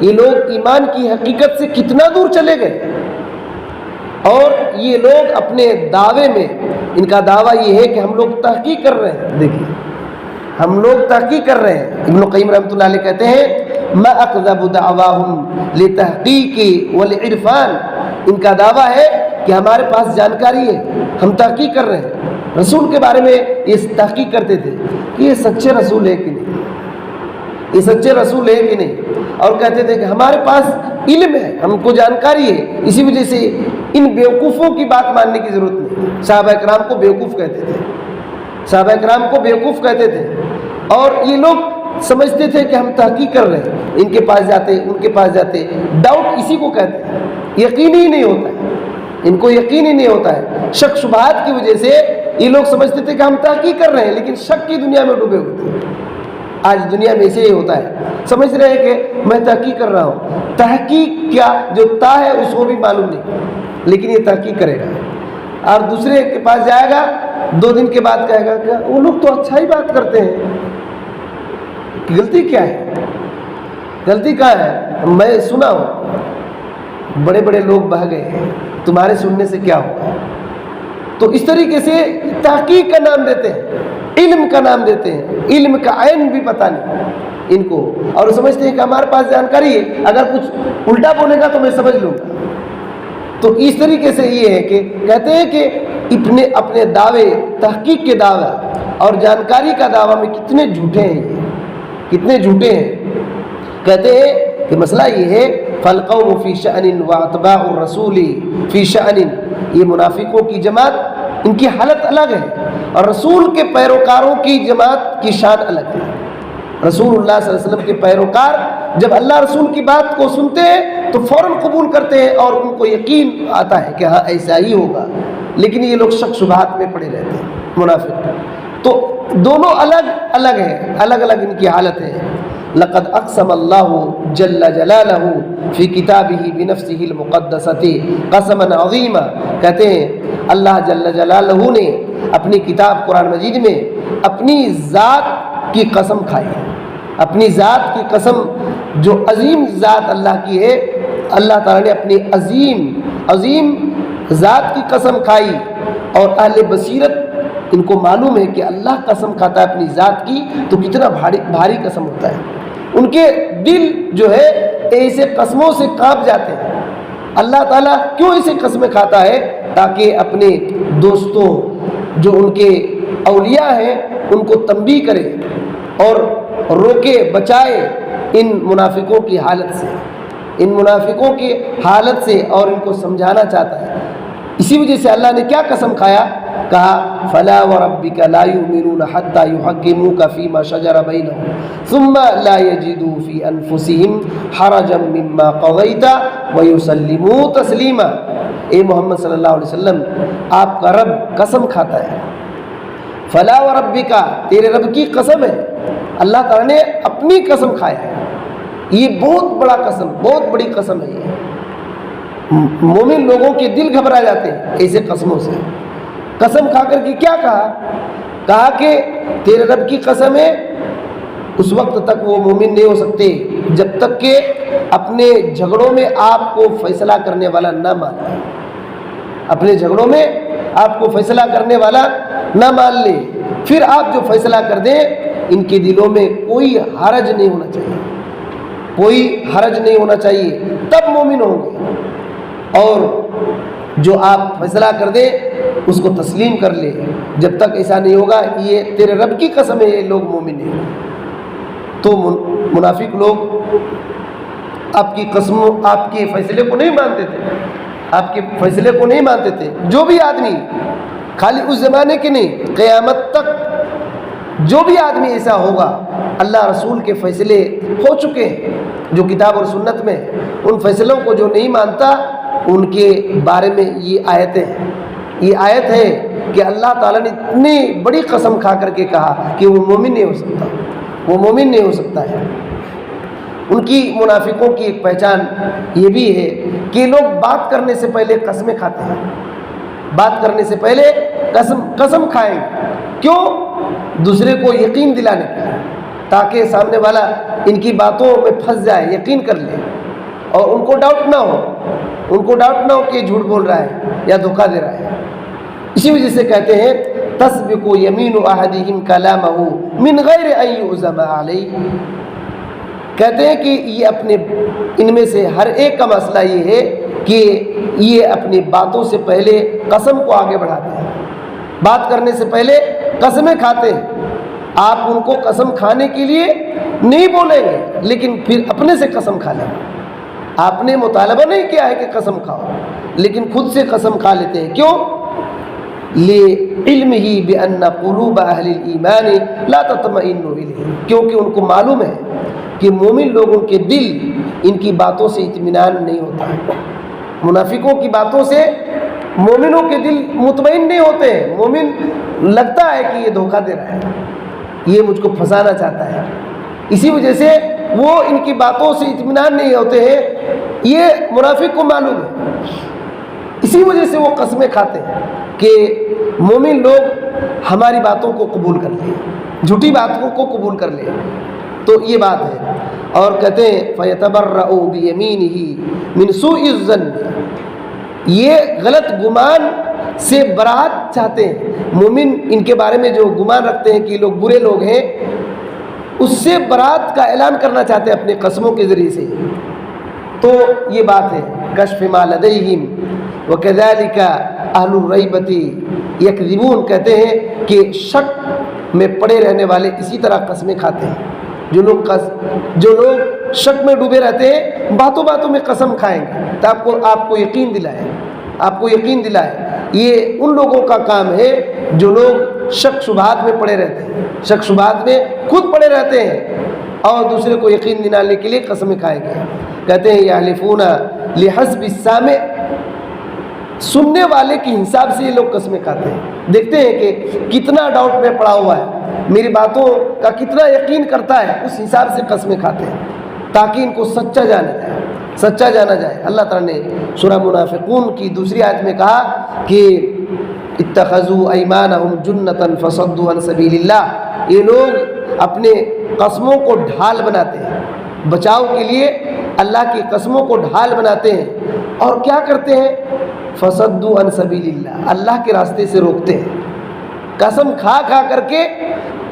یہ لوگ ایمان کی حقیقت سے کتنا دور چلے گئے، اور یہ لوگ اپنے دعوے میں، ان کا دعویٰ یہ ہے کہ ہم لوگ تحقیق کر رہے ہیں. دیکھیے ہم لوگ تحقیق کر رہے ہیں. ابن القیم رحمۃ اللہ علیہ کہتے ہیں ما اکذب دعواہم لتحقیق والعرفان، ان کا دعویٰ ہے کہ ہمارے پاس جانکاری ہے، ہم تحقیق کر رہے ہیں. رسول کے بارے میں یہ تحقیق کرتے تھے کہ یہ سچے رسول ہے کہ نہیں، یہ سچے رسول ہے کہ نہیں، اور کہتے تھے کہ ہمارے پاس علم ہے، ہم کو جانکاری ہے. اسی وجہ سے ان بیوقوفوں کی بات ماننے کی ضرورت نہیں. صحابہ کرام کو بیوقوف کہتے تھے، صحابہ کرام کو بیوقوف کہتے تھے، اور یہ لوگ سمجھتے تھے کہ ہم تحقیق کر رہے ہیں. ان کے پاس جاتے، ان کے پاس جاتے. ڈاؤٹ اسی کو کہتے ہیں، یقین ہی نہیں ہوتا ہے، ان کو یقین ہی نہیں ہوتا ہے. شک شبہات کی وجہ سے یہ لوگ سمجھتے تھے کہ ہم تحقیق کر رہے ہیں، لیکن شک کی دنیا میں ڈوبے ہوئے تھے. آج دنیا میں اسے ہی ہوتا ہے، سمجھ رہے ہیں کہ میں تحقیق کر رہا ہوں. تحقیق کیا جو تا ہے اس کو بھی معلوم نہیں، لیکن یہ تحقیق کرے گا. اور دوسرے کے پاس جائے گا، 2 دن کے بعد کہے گا کہ وہ لوگ تو اچھا ہی بات کرتے ہیں، غلطی کیا ہے، غلطی کہاں ہے؟ میں سنا ہوں بڑے بڑے لوگ بہہ گئے ہیں، تمہارے سننے سے کیا ہوگا. تو اس طریقے سے تحقیق کا نام دیتے ہیں، علم کا نام دیتے ہیں، علم کا عین بھی پتہ نہیں ان کو، اور سمجھتے ہیں کہ ہمارے پاس جانکاری ہے، اگر کچھ الٹا بولے گا تو میں سمجھ لوں گا. تو اس طریقے سے یہ ہے کہ کہتے ہیں کہ اپنے دعوے، تحقیق کے دعوے اور جانکاری کا دعویٰ میں کتنے جھوٹے ہیں، یہ کتنے جھوٹے ہیں. کہتے ہیں کہ مسئلہ یہ ہے فالقوم فی شأن واتباع الرسول فی شأن، یہ منافقوں کی جماعت، ان کی حالت الگ ہے، اور رسول کے پیروکاروں کی جماعت کی شان الگ ہے. رسول اللہ صلی اللہ علیہ وسلم کے پیروکار جب اللہ رسول کی بات کو سنتے ہیں تو فوراً قبول کرتے ہیں، اور ان کو یقین آتا ہے کہ ہاں ایسا ہی ہوگا. لیکن یہ لوگ شک شبہات میں پڑے رہتے ہیں منافق. تو دونوں الگ الگ ہیں، الگ الگ ان کی حالت ہے. لقد اقسم اللہ جل جلالہ فی کتابہ بنفسہ المقدسۃ قسما عظیما، کہتے ہیں اللہ جل جلالہ نے اپنی کتاب قرآن مجید میں اپنی ذات کی قسم کھائی، اپنی ذات کی قسم جو عظیم ذات اللہ کی ہے. اللہ تعالیٰ نے اپنی عظیم ذات کی قسم کھائی، اور اہل بصیرت ان کو معلوم ہے کہ اللہ قسم کھاتا ہے اپنی ذات کی تو کتنا بھاری قسم ہوتا ہے. ان کے دل جو ہے ایسے قسموں سے کانپ جاتے ہیں. اللہ تعالیٰ کیوں ایسے قسمیں کھاتا ہے؟ تاکہ اپنے دوستوں جو ان کے اولیاء ہیں ان کو تنبیہ کرے اور روکے، بچائے ان منافقوں کی حالت سے، ان منافقوں کی حالت سے، اور ان کو سمجھانا چاہتا ہے. اسی وجہ سے اللہ نے کیا قسم کھایا؟ کہا فلا وربک لا یؤمنون حتی یحکموک فیما شجر بینہم ثم لا یجدوا فی انفسہم حرجا مما قضیت ویسلموا تسلیما. اے محمد صلی اللہ علیہ وسلم، آپ کا رب قسم کھاتا ہے، فلا وربک، تیرے رب کی قسم ہے. اللہ تعالیٰ نے اپنی قسم کھایا ہے. یہ بہت بڑا قسم، بہت بڑی قسم ہے. یہ مومن لوگوں کے دل گھبرا جاتے ہیں ایسے قسموں سے. قسم کھا کر کے کیا کہا کہ تیرے رب کی قسم ہے. اس وقت تک وہ مومن نہیں ہو سکتے جب تک کہ اپنے جھگڑوں میں آپ کو فیصلہ کرنے والا نہ مان لے. اپنے جھگڑوں میں آپ کو فیصلہ کرنے والا نہ مان لے. پھر آپ جو فیصلہ کر دیں ان کے دلوں میں کوئی حرج نہیں ہونا چاہیے، کوئی حرج نہیں ہونا چاہیے، تب مومن ہوں گے. اور جو آپ فیصلہ کر دیں اس کو تسلیم کر لے. جب تک ایسا نہیں ہوگا، یہ تیرے رب کی قسم ہے، یہ لوگ مومن ہیں. تو منافق لوگ آپ کی قسموں، آپ کے فیصلے کو نہیں مانتے تھے، آپ کے فیصلے کو نہیں مانتے تھے. جو بھی آدمی، خالی اس زمانے کے نہیں، قیامت تک جو بھی آدمی ایسا ہوگا، اللہ رسول کے فیصلے ہو چکے ہیں جو کتاب اور سنت میں، ان فیصلوں کو جو نہیں مانتا ان کے بارے میں یہ آیتیں ہیں. یہ آیت ہے کہ اللہ تعالیٰ نے اتنی بڑی قسم کھا کر کے کہا کہ وہ مومن نہیں ہو سکتا، وہ مومن نہیں ہو سکتا ہے. ان کی منافقوں کی ایک پہچان یہ بھی ہے کہ لوگ بات کرنے سے پہلے قسمیں کھاتے ہیں. بات کرنے سے پہلے قسم کھائیں. کیوں؟ دوسرے کو یقین دلانے کے لیے. تاکہ سامنے والا ان کی باتوں میں پھنس جائے، یقین کر لے، اور ان کو ڈاؤٹ نہ ہو کہ جھوٹ بول رہا ہے یا دھوکہ دے رہا ہے۔ اسی وجہ سے کہتے ہیں تسبق یمین احدہم کلامہ من غیر ان یعزم علیہ، کہتے ہیں کہ یہ ان میں سے ہر ایک کا مسئلہ یہ ہے کہ یہ اپنی باتوں سے پہلے قسم کو آگے بڑھاتے ہیں، بات کرنے سے پہلے قسمیں کھاتے ہیں۔ آپ ان کو قسم کھانے کے لیے نہیں بولیں گے، لیکن پھر اپنے سے قسم کھا لیں گے۔ آپ نے مطالبہ نہیں کیا ہے کہ قسم کھاؤ، لیکن خود سے قسم کھا لیتے ہیں۔ کیوں؟ لِعِلْمِهِ بِأَنَّ قُلُوبَ أَهْلِ الْإِيمَانِ لَا تَطْمَئِنُّ إِلَيْهِ، کیونکہ ان کو معلوم ہے کہ مومن لوگوں کے دل ان کی باتوں سے اطمینان نہیں ہوتا ہے۔ منافقوں کی باتوں سے مومنوں کے دل مطمئن نہیں ہوتے ہیں۔ مومن لگتا ہے کہ یہ دھوکہ دے رہا ہے، یہ مجھ کو پھنسانا چاہتا ہے، اسی وجہ سے وہ ان کی باتوں سے اطمینان نہیں ہوتے ہیں، یہ منافق کو معلوم ہے۔ اسی وجہ سے وہ قسمیں کھاتے ہیں کہ مومن لوگ ہماری باتوں کو قبول کر لیں، جھوٹی باتوں کو قبول کر لیں۔ تو یہ بات ہے، اور کہتے ہیں فَيَتَبَرَّأُ بِيَمِينِهِ مِنْ سُوءِ الظَّنِّ، یہ غلط گمان سے برات چاہتے ہیں۔ مومن ان کے بارے میں جو گمان رکھتے ہیں کہ یہ لوگ برے لوگ ہیں، اس سے برات کا اعلان کرنا چاہتے ہیں اپنے قسموں کے ذریعے سے۔ تو یہ بات ہے کشف ما لدیہم وکذالک اہل الریبۃ یکذبون، کہتے ہیں کہ شک میں پڑے رہنے والے اسی طرح قسمیں کھاتے ہیں۔ جو لوگ شک میں ڈوبے رہتے ہیں باتوں باتوں میں قسم کھائیں گے، تو آپ کو یقین دلائے یہ ان لوگوں کا کام ہے جو لوگ شک شبہات میں پڑے رہتے ہیں، شک شبہات میں خود پڑے رہتے ہیں اور دوسرے کو یقین دلانے کے لیے قسمیں کھائیں گے۔ کہتے ہیں یحلفون لحسب السامع، سننے والے کے حساب سے یہ لوگ قسمیں کھاتے ہیں۔ دیکھتے ہیں کہ کتنا ڈاؤٹ میں پڑا ہوا ہے، میری باتوں کا کتنا یقین کرتا ہے، اس حساب سے قسمیں کھاتے ہیں تاکہ ان کو سچا جانا جائے۔ اللہ تعالیٰ نے سورہ منافقون کی دوسری آیت میں کہا کہ اتخذوا ایمانہم جنۃ فصدوا عن سبیل اللہ، یہ لوگ اپنے قسموں کو ڈھال بناتے ہیں، بچاؤ کے لیے اللہ کی قسموں کو ڈھال بناتے ہیں، اور کیا کرتے ہیں؟ فصدوا عن سبیل اللہ، اللہ کے راستے سے روکتے ہیں، قسم کھا کر کے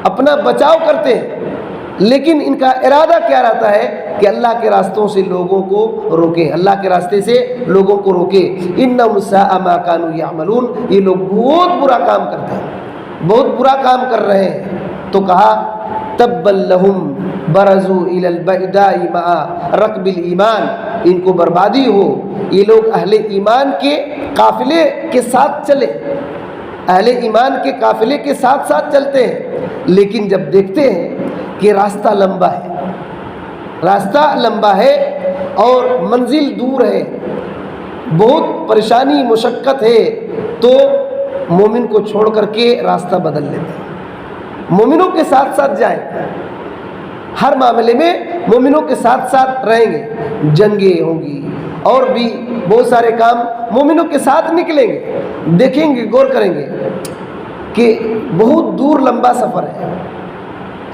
اپنا بچاؤ کرتے ہیں، لیکن ان کا ارادہ کیا رہتا ہے کہ اللہ کے راستوں سے لوگوں کو روکے، اللہ کے راستے سے لوگوں کو روکے۔ انہم ساء ما کانوا یعملون، یہ لوگ بہت برا کام کرتے ہیں، بہت برا کام کر رہے ہیں۔ تو کہا تبا لہم برزوا الی البعداء مع رکب الایمان، ان کو بربادی ہو، یہ لوگ اہل ایمان کے قافلے کے ساتھ چلے، اہل ایمان کے قافلے کے ساتھ ساتھ چلتے ہیں، لیکن جب دیکھتے ہیں کہ راستہ لمبا ہے اور منزل دور ہے، بہت پریشانی مشقت ہے، تو مومن کو چھوڑ کر کے راستہ بدل لیتے ہیں، مومنوں کے ساتھ ساتھ جائیں، ہر معاملے میں مومنوں کے ساتھ ساتھ رہیں گے، جنگیں ہوں گی اور بھی بہت سارے کام مومنوں کے ساتھ نکلیں گے، دیکھیں گے، غور کریں گے کہ بہت دور لمبا سفر ہے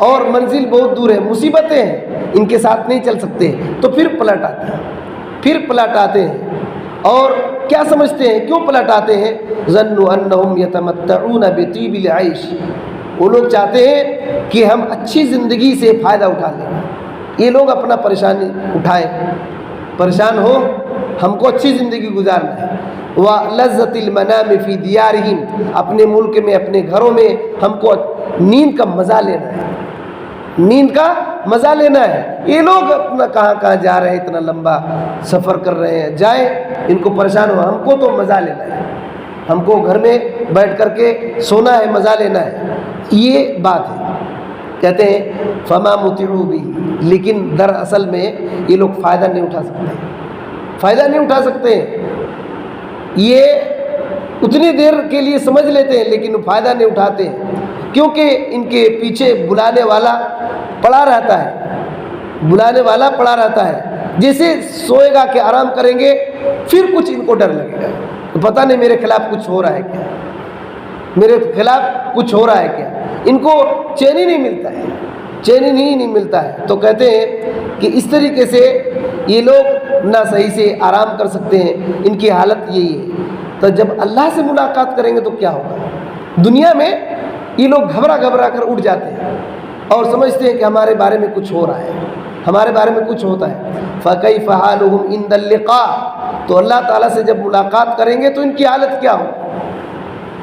اور منزل بہت دور ہے، مصیبتیں ہیں، ان کے ساتھ نہیں چل سکتے، تو پھر پلٹ آتے ہیں اور کیا سمجھتے ہیں؟ کیوں پلٹ آتے ہیں؟ ظنوا انہم یتمتعون بطیب العیش، وہ لوگ چاہتے ہیں کہ ہم اچھی زندگی سے فائدہ اٹھا لیں، یہ لوگ اپنا پریشانی اٹھائیں، پریشان ہو، ہم کو اچھی زندگی گزارنا ہے۔ وَلَذَّةِ الْمَنَامِ فِي دِيَارِهِمْ، اپنے ملک میں، اپنے گھروں میں ہم کو نیند کا مزہ لینا ہے، یہ لوگ اپنا کہاں جا رہے ہیں، اتنا لمبا سفر کر رہے ہیں، جائیں، ان کو پریشان ہو، ہم کو تو مزہ لینا ہے، ہم کو گھر میں بیٹھ کر کے سونا ہے، مزہ لینا ہے، یہ بات ہے۔ کہتے ہیں فما متعوا به، لیکن دراصل میں یہ لوگ فائدہ نہیں اٹھا سکتے ہیں، یہ اتنی دیر کے لیے سمجھ لیتے ہیں لیکن فائدہ نہیں اٹھاتے ہیں، کیونکہ ان کے پیچھے بلانے والا پڑا رہتا ہے، جیسے سوئے گا کہ آرام کریں گے، پھر کچھ ان کو ڈر لگے گا، تو پتہ نہیں میرے خلاف کچھ ہو رہا ہے کیا، ان کو چین ہی نہیں ملتا ہے، چین ہی نہیں ملتا ہے. تو کہتے ہیں کہ اس طریقے سے یہ لوگ نہ صحیح سے آرام کر سکتے ہیں، ان کی حالت یہی ہے. تو جب اللہ سے ملاقات کریں گے تو کیا ہوگا؟ دنیا میں یہ لوگ گھبرا کر اٹھ جاتے ہیں اور سمجھتے ہیں کہ ہمارے بارے میں کچھ ہو رہا ہے، ہمارے بارے میں کچھ ہوتا ہے. فَكَيْفَ حَالُهُمْ عِنْدَ اللِّقَاءِ، تو اللہ تعالیٰ سے جب ملاقات کریں گے تو ان کی حالت کیا ہو؟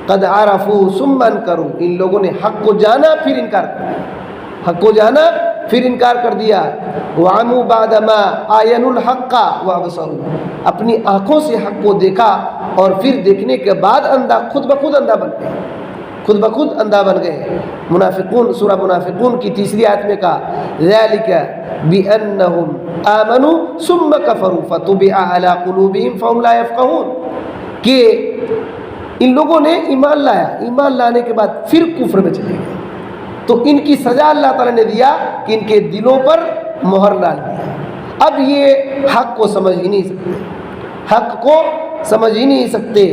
قَدْ عَرَفُوا ثُمَّ أَنكَرُوا، ان لوگوں نے حق کو جانا پھر انکار کر دیا، حق کو جانا پھر انکار کر دیا. وَعَمُوا بَعْدَ مَا آيَنُوا الْحَقَّ وَأَبْصَرُوا، اپنی آنکھوں سے حق کو دیکھا اور پھر دیکھنے کے بعد خود بخود اندھا بن گئے، خود بخود اندھا بن گئے. منافقون، سورہ منافقون کی 3 آیت میں کہا ذَلِكَ بِأَنَّهُمْ آمَنُوا ثُمَّ كَفَرُوا فَطُبِعَ عَلَىٰ قُلُوبِهِمْ فَهُمْ لَا يَفْقَهُونَ، کہ ان لوگوں نے ایمان لایا، ایمان لانے کے بعد پھر کفر میں چلے گئے تو ان کی سزا اللہ تعالیٰ نے دیا کہ ان کے دلوں پر مہر ڈال دیا. اب یہ حق کو سمجھ ہی نہیں سکتے، حق کو سمجھ ہی نہیں سکتے.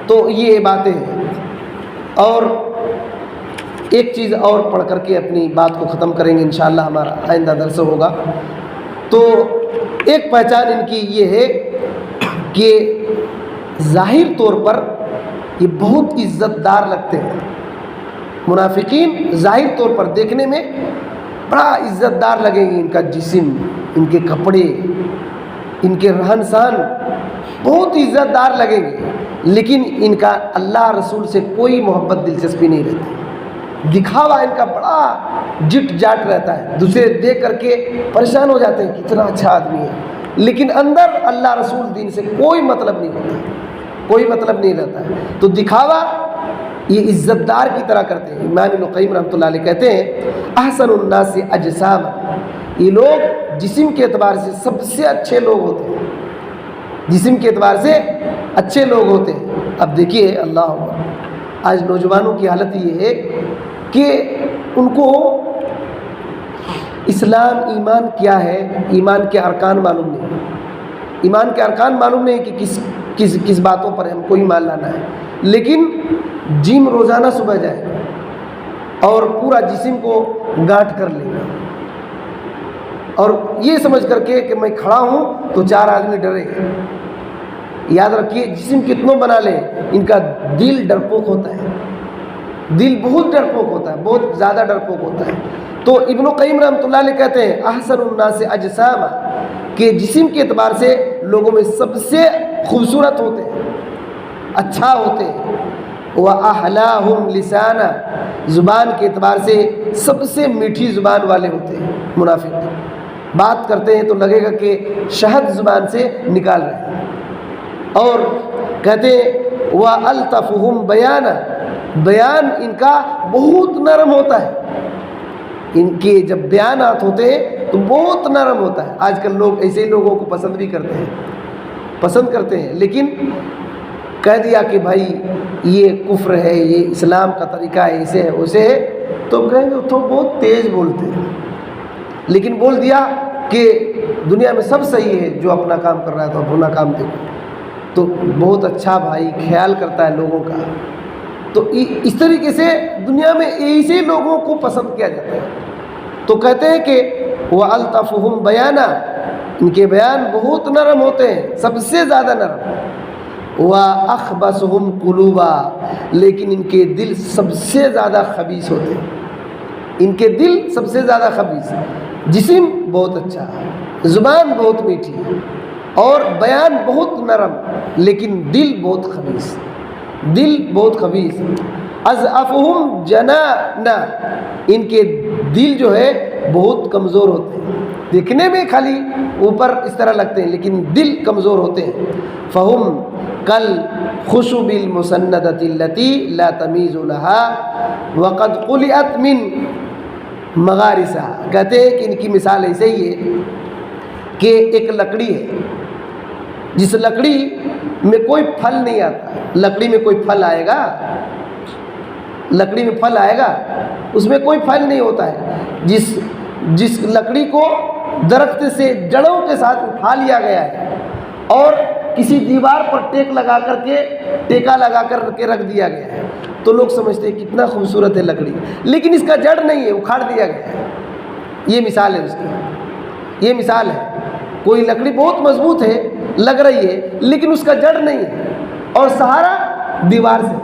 تو یہ باتیں ہیں. اور ایک چیز اور پڑھ کر کے اپنی بات کو ختم کریں گے انشاءاللہ، ہمارا آئندہ درس ہوگا. تو ایک پہچان ان کی یہ ہے کہ ظاہر طور پر یہ بہت عزت دار لگتے ہیں. منافقین ظاہر طور پر دیکھنے میں بڑا عزت دار لگیں گے، ان کا جسم، ان کے کپڑے، ان کے رہن سہن بہت عزت دار لگیں گے، لیکن ان کا اللہ رسول سے کوئی محبت دلچسپی نہیں رہتی. دکھاوا ان کا بڑا جٹ جاٹ رہتا ہے، دوسرے دیکھ کر کے پریشان ہو جاتے ہیں کتنا اچھا آدمی ہے، لیکن اندر اللہ رسول دین سے کوئی مطلب نہیں ہوتا، کوئی مطلب نہیں رہتا ہے. تو دکھاوا یہ عزت دار کی طرح کرتے ہیں. امام ابن قیم رحمۃ اللہ علیہ کہتے ہیں احسن الناس اجساما، یہ لوگ جسم کے اعتبار سے سب سے اچھے لوگ ہوتے ہیں، جسم کے اعتبار سے اچھے لوگ ہوتے ہیں. اب دیکھیے اللہ اکبر، آج نوجوانوں کی حالت یہ ہے کہ ان کو اسلام ایمان کیا ہے، ایمان کے ارکان معلوم نہیں، ایمان کے ارکان معلوم نہیں کہ کس باتوں پر ہم کو ایمان لانا ہے. لیکن جم روزانہ صبح جائے اور پورا جسم کو گاٹھ کر لے گا اور یہ سمجھ کر کے کہ میں کھڑا ہوں تو 4 آدمی ڈرے. یاد رکھیے جسم کتنوں بنا لے، ان کا دل ڈرپوک ہوتا ہے، دل بہت ڈرپوک ہوتا ہے، بہت زیادہ ڈرپوک ہوتا ہے. تو ابن قیم رحمۃ اللہ علیہ کہتے ہیں احسن الناس اجساما، کہ جسم کے اعتبار سے لوگوں میں سب سے خوبصورت ہوتے ہیں، اچھا ہوتے ہیں. وَأَحْلَاهُمْ لِسَانًا، زبان کے اعتبار سے سب سے میٹھی زبان والے ہوتے ہیں. منافق بات کرتے ہیں تو لگے گا کہ شہد زبان سے نکال رہے ہیں. اور کہتے ہیں وَأَلْطَفُهُمْ بَيَانًا، بیان ان کا بہت نرم ہوتا ہے، ان کے جب بیانات ہوتے ہیں تو بہت نرم ہوتا ہے. آج کل لوگ ایسے ہی لوگوں کو پسند بھی پسند کرتے ہیں، لیکن کہہ دیا کہ بھائی یہ کفر ہے، یہ اسلام کا طریقہ ہے، ایسے ہے ویسے ہے، تو کہیں گے تو بہت تیز بولتے ہیں. لیکن بول دیا کہ دنیا میں سب صحیح ہے، جو اپنا کام کر رہا ہے تو اپنا کام دیکھو. تو بہت اچھا بھائی خیال کرتا ہے لوگوں کا. تو اس طریقے سے دنیا میں ایسے لوگوں کو پسند کیا جاتا ہے. تو کہتے ہیں کہ وَأَلْطَفُهُمْ بَيَانًا، ان کے بیان بہت نرم ہوتے ہیں، سب سے زیادہ نرم. وَأَخْبَثُهُمْ قُلُوبًا، لیکن ان کے دل سب سے زیادہ خبیث ہوتے ہیں، ان کے دل سب سے زیادہ خبیث. جسم بہت اچھا، زبان بہت میٹھی اور بیان بہت نرم، لیکن دل بہت خبیث، دل بہت خبیث. اضعفهم جنانا، ان کے دل جو ہے بہت کمزور ہوتے ہیں، دیکھنے میں خالی اوپر اس طرح لگتے ہیں لیکن دل کمزور ہوتے ہیں. فہم کل خشب المسندۃ التي لا تمیز لها وقد قلعت من مغارسها. کہتے ہیں کہ ان کی مثال ایسے ہی ہے کہ ایک لکڑی ہے، جس لکڑی میں کوئی پھل نہیں آتا. لکڑی میں کوئی پھل آئے گا؟ لکڑی میں پھل آئے گا؟ اس میں کوئی پھل نہیں ہوتا ہے. جس لکڑی کو درخت سے جڑوں کے ساتھ اٹھا لیا گیا ہے اور کسی دیوار پر ٹیکا لگا کر کے رکھ دیا گیا ہے، تو لوگ سمجھتے ہیں کتنا خوبصورت ہے لکڑی، لیکن اس کا جڑ نہیں ہے، اکھاڑ دیا گیا ہے۔ یہ مثال ہے اس کی، یہ مثال ہے۔ کوئی لکڑی بہت مضبوط ہے، لگ رہی ہے، لیکن اس کا جڑ نہیں ہے، اور سہارا دیوار سے،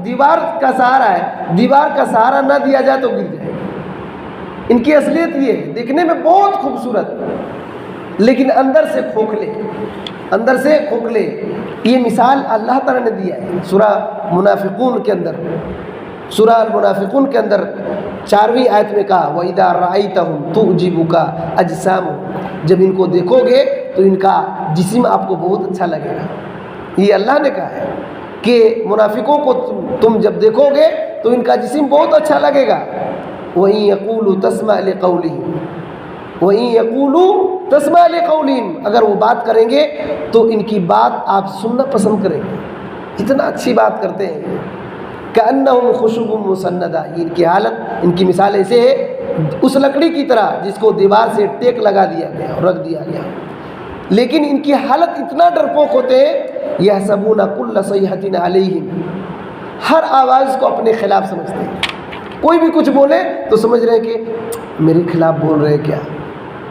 دیوار کا سہارا ہے، دیوار کا سہارا نہ دیا جائے تو گر جائے۔ ان کی اصلیت یہ ہے، دیکھنے میں بہت خوبصورت لیکن اندر سے کھوکھلے، اندر سے کھوکھلے۔ یہ مثال اللہ تعالیٰ نے دیا ہے سورہ منافقون کے اندر، سورہ المنافقون کے اندر 4ویں آیت میں کہا وَإِذَا رَأَيْتَهُمْ تُعْجِبُكَ أَجْسَامُهُمْ، جب ان کو دیکھو گے تو ان کا جسم آپ کو بہت اچھا لگے گا۔ یہ اللہ نے کہا ہے کہ منافقوں کو تم جب دیکھو گے تو ان کا جسم بہت اچھا لگے گا۔ وَإِن يَقُولُوا تَسْمَعْ لِقَوْلِهِمْ وَإِن يَقُولُوا تَسْمَعْ لِقَوْلِهِمْ، اگر وہ بات کریں گے تو ان کی بات آپ سننا پسند کریں گے، اتنا اچھی بات کرتے ہیں۔ كَأَنَّهُمْ خُشُبٌ مُّسَنَّدَةٌ، ان کی حالت، ان کی مثال ایسے ہے اس لکڑی کی طرح جس کو دیوار سے ٹیک لگا دیا گیا اور رکھ دیا گیا، لیکن ان کی حالت اتنا ڈرپوک ہوتے ہیں يَحْسَبُونَ كُلَّ صَيْحَةٍ عَلَيْهِمْ، ہر آواز کو اپنے خلاف سمجھتے ہیں۔ کوئی بھی کچھ بولے تو سمجھ رہے ہیں کہ میرے خلاف بول رہے کیا،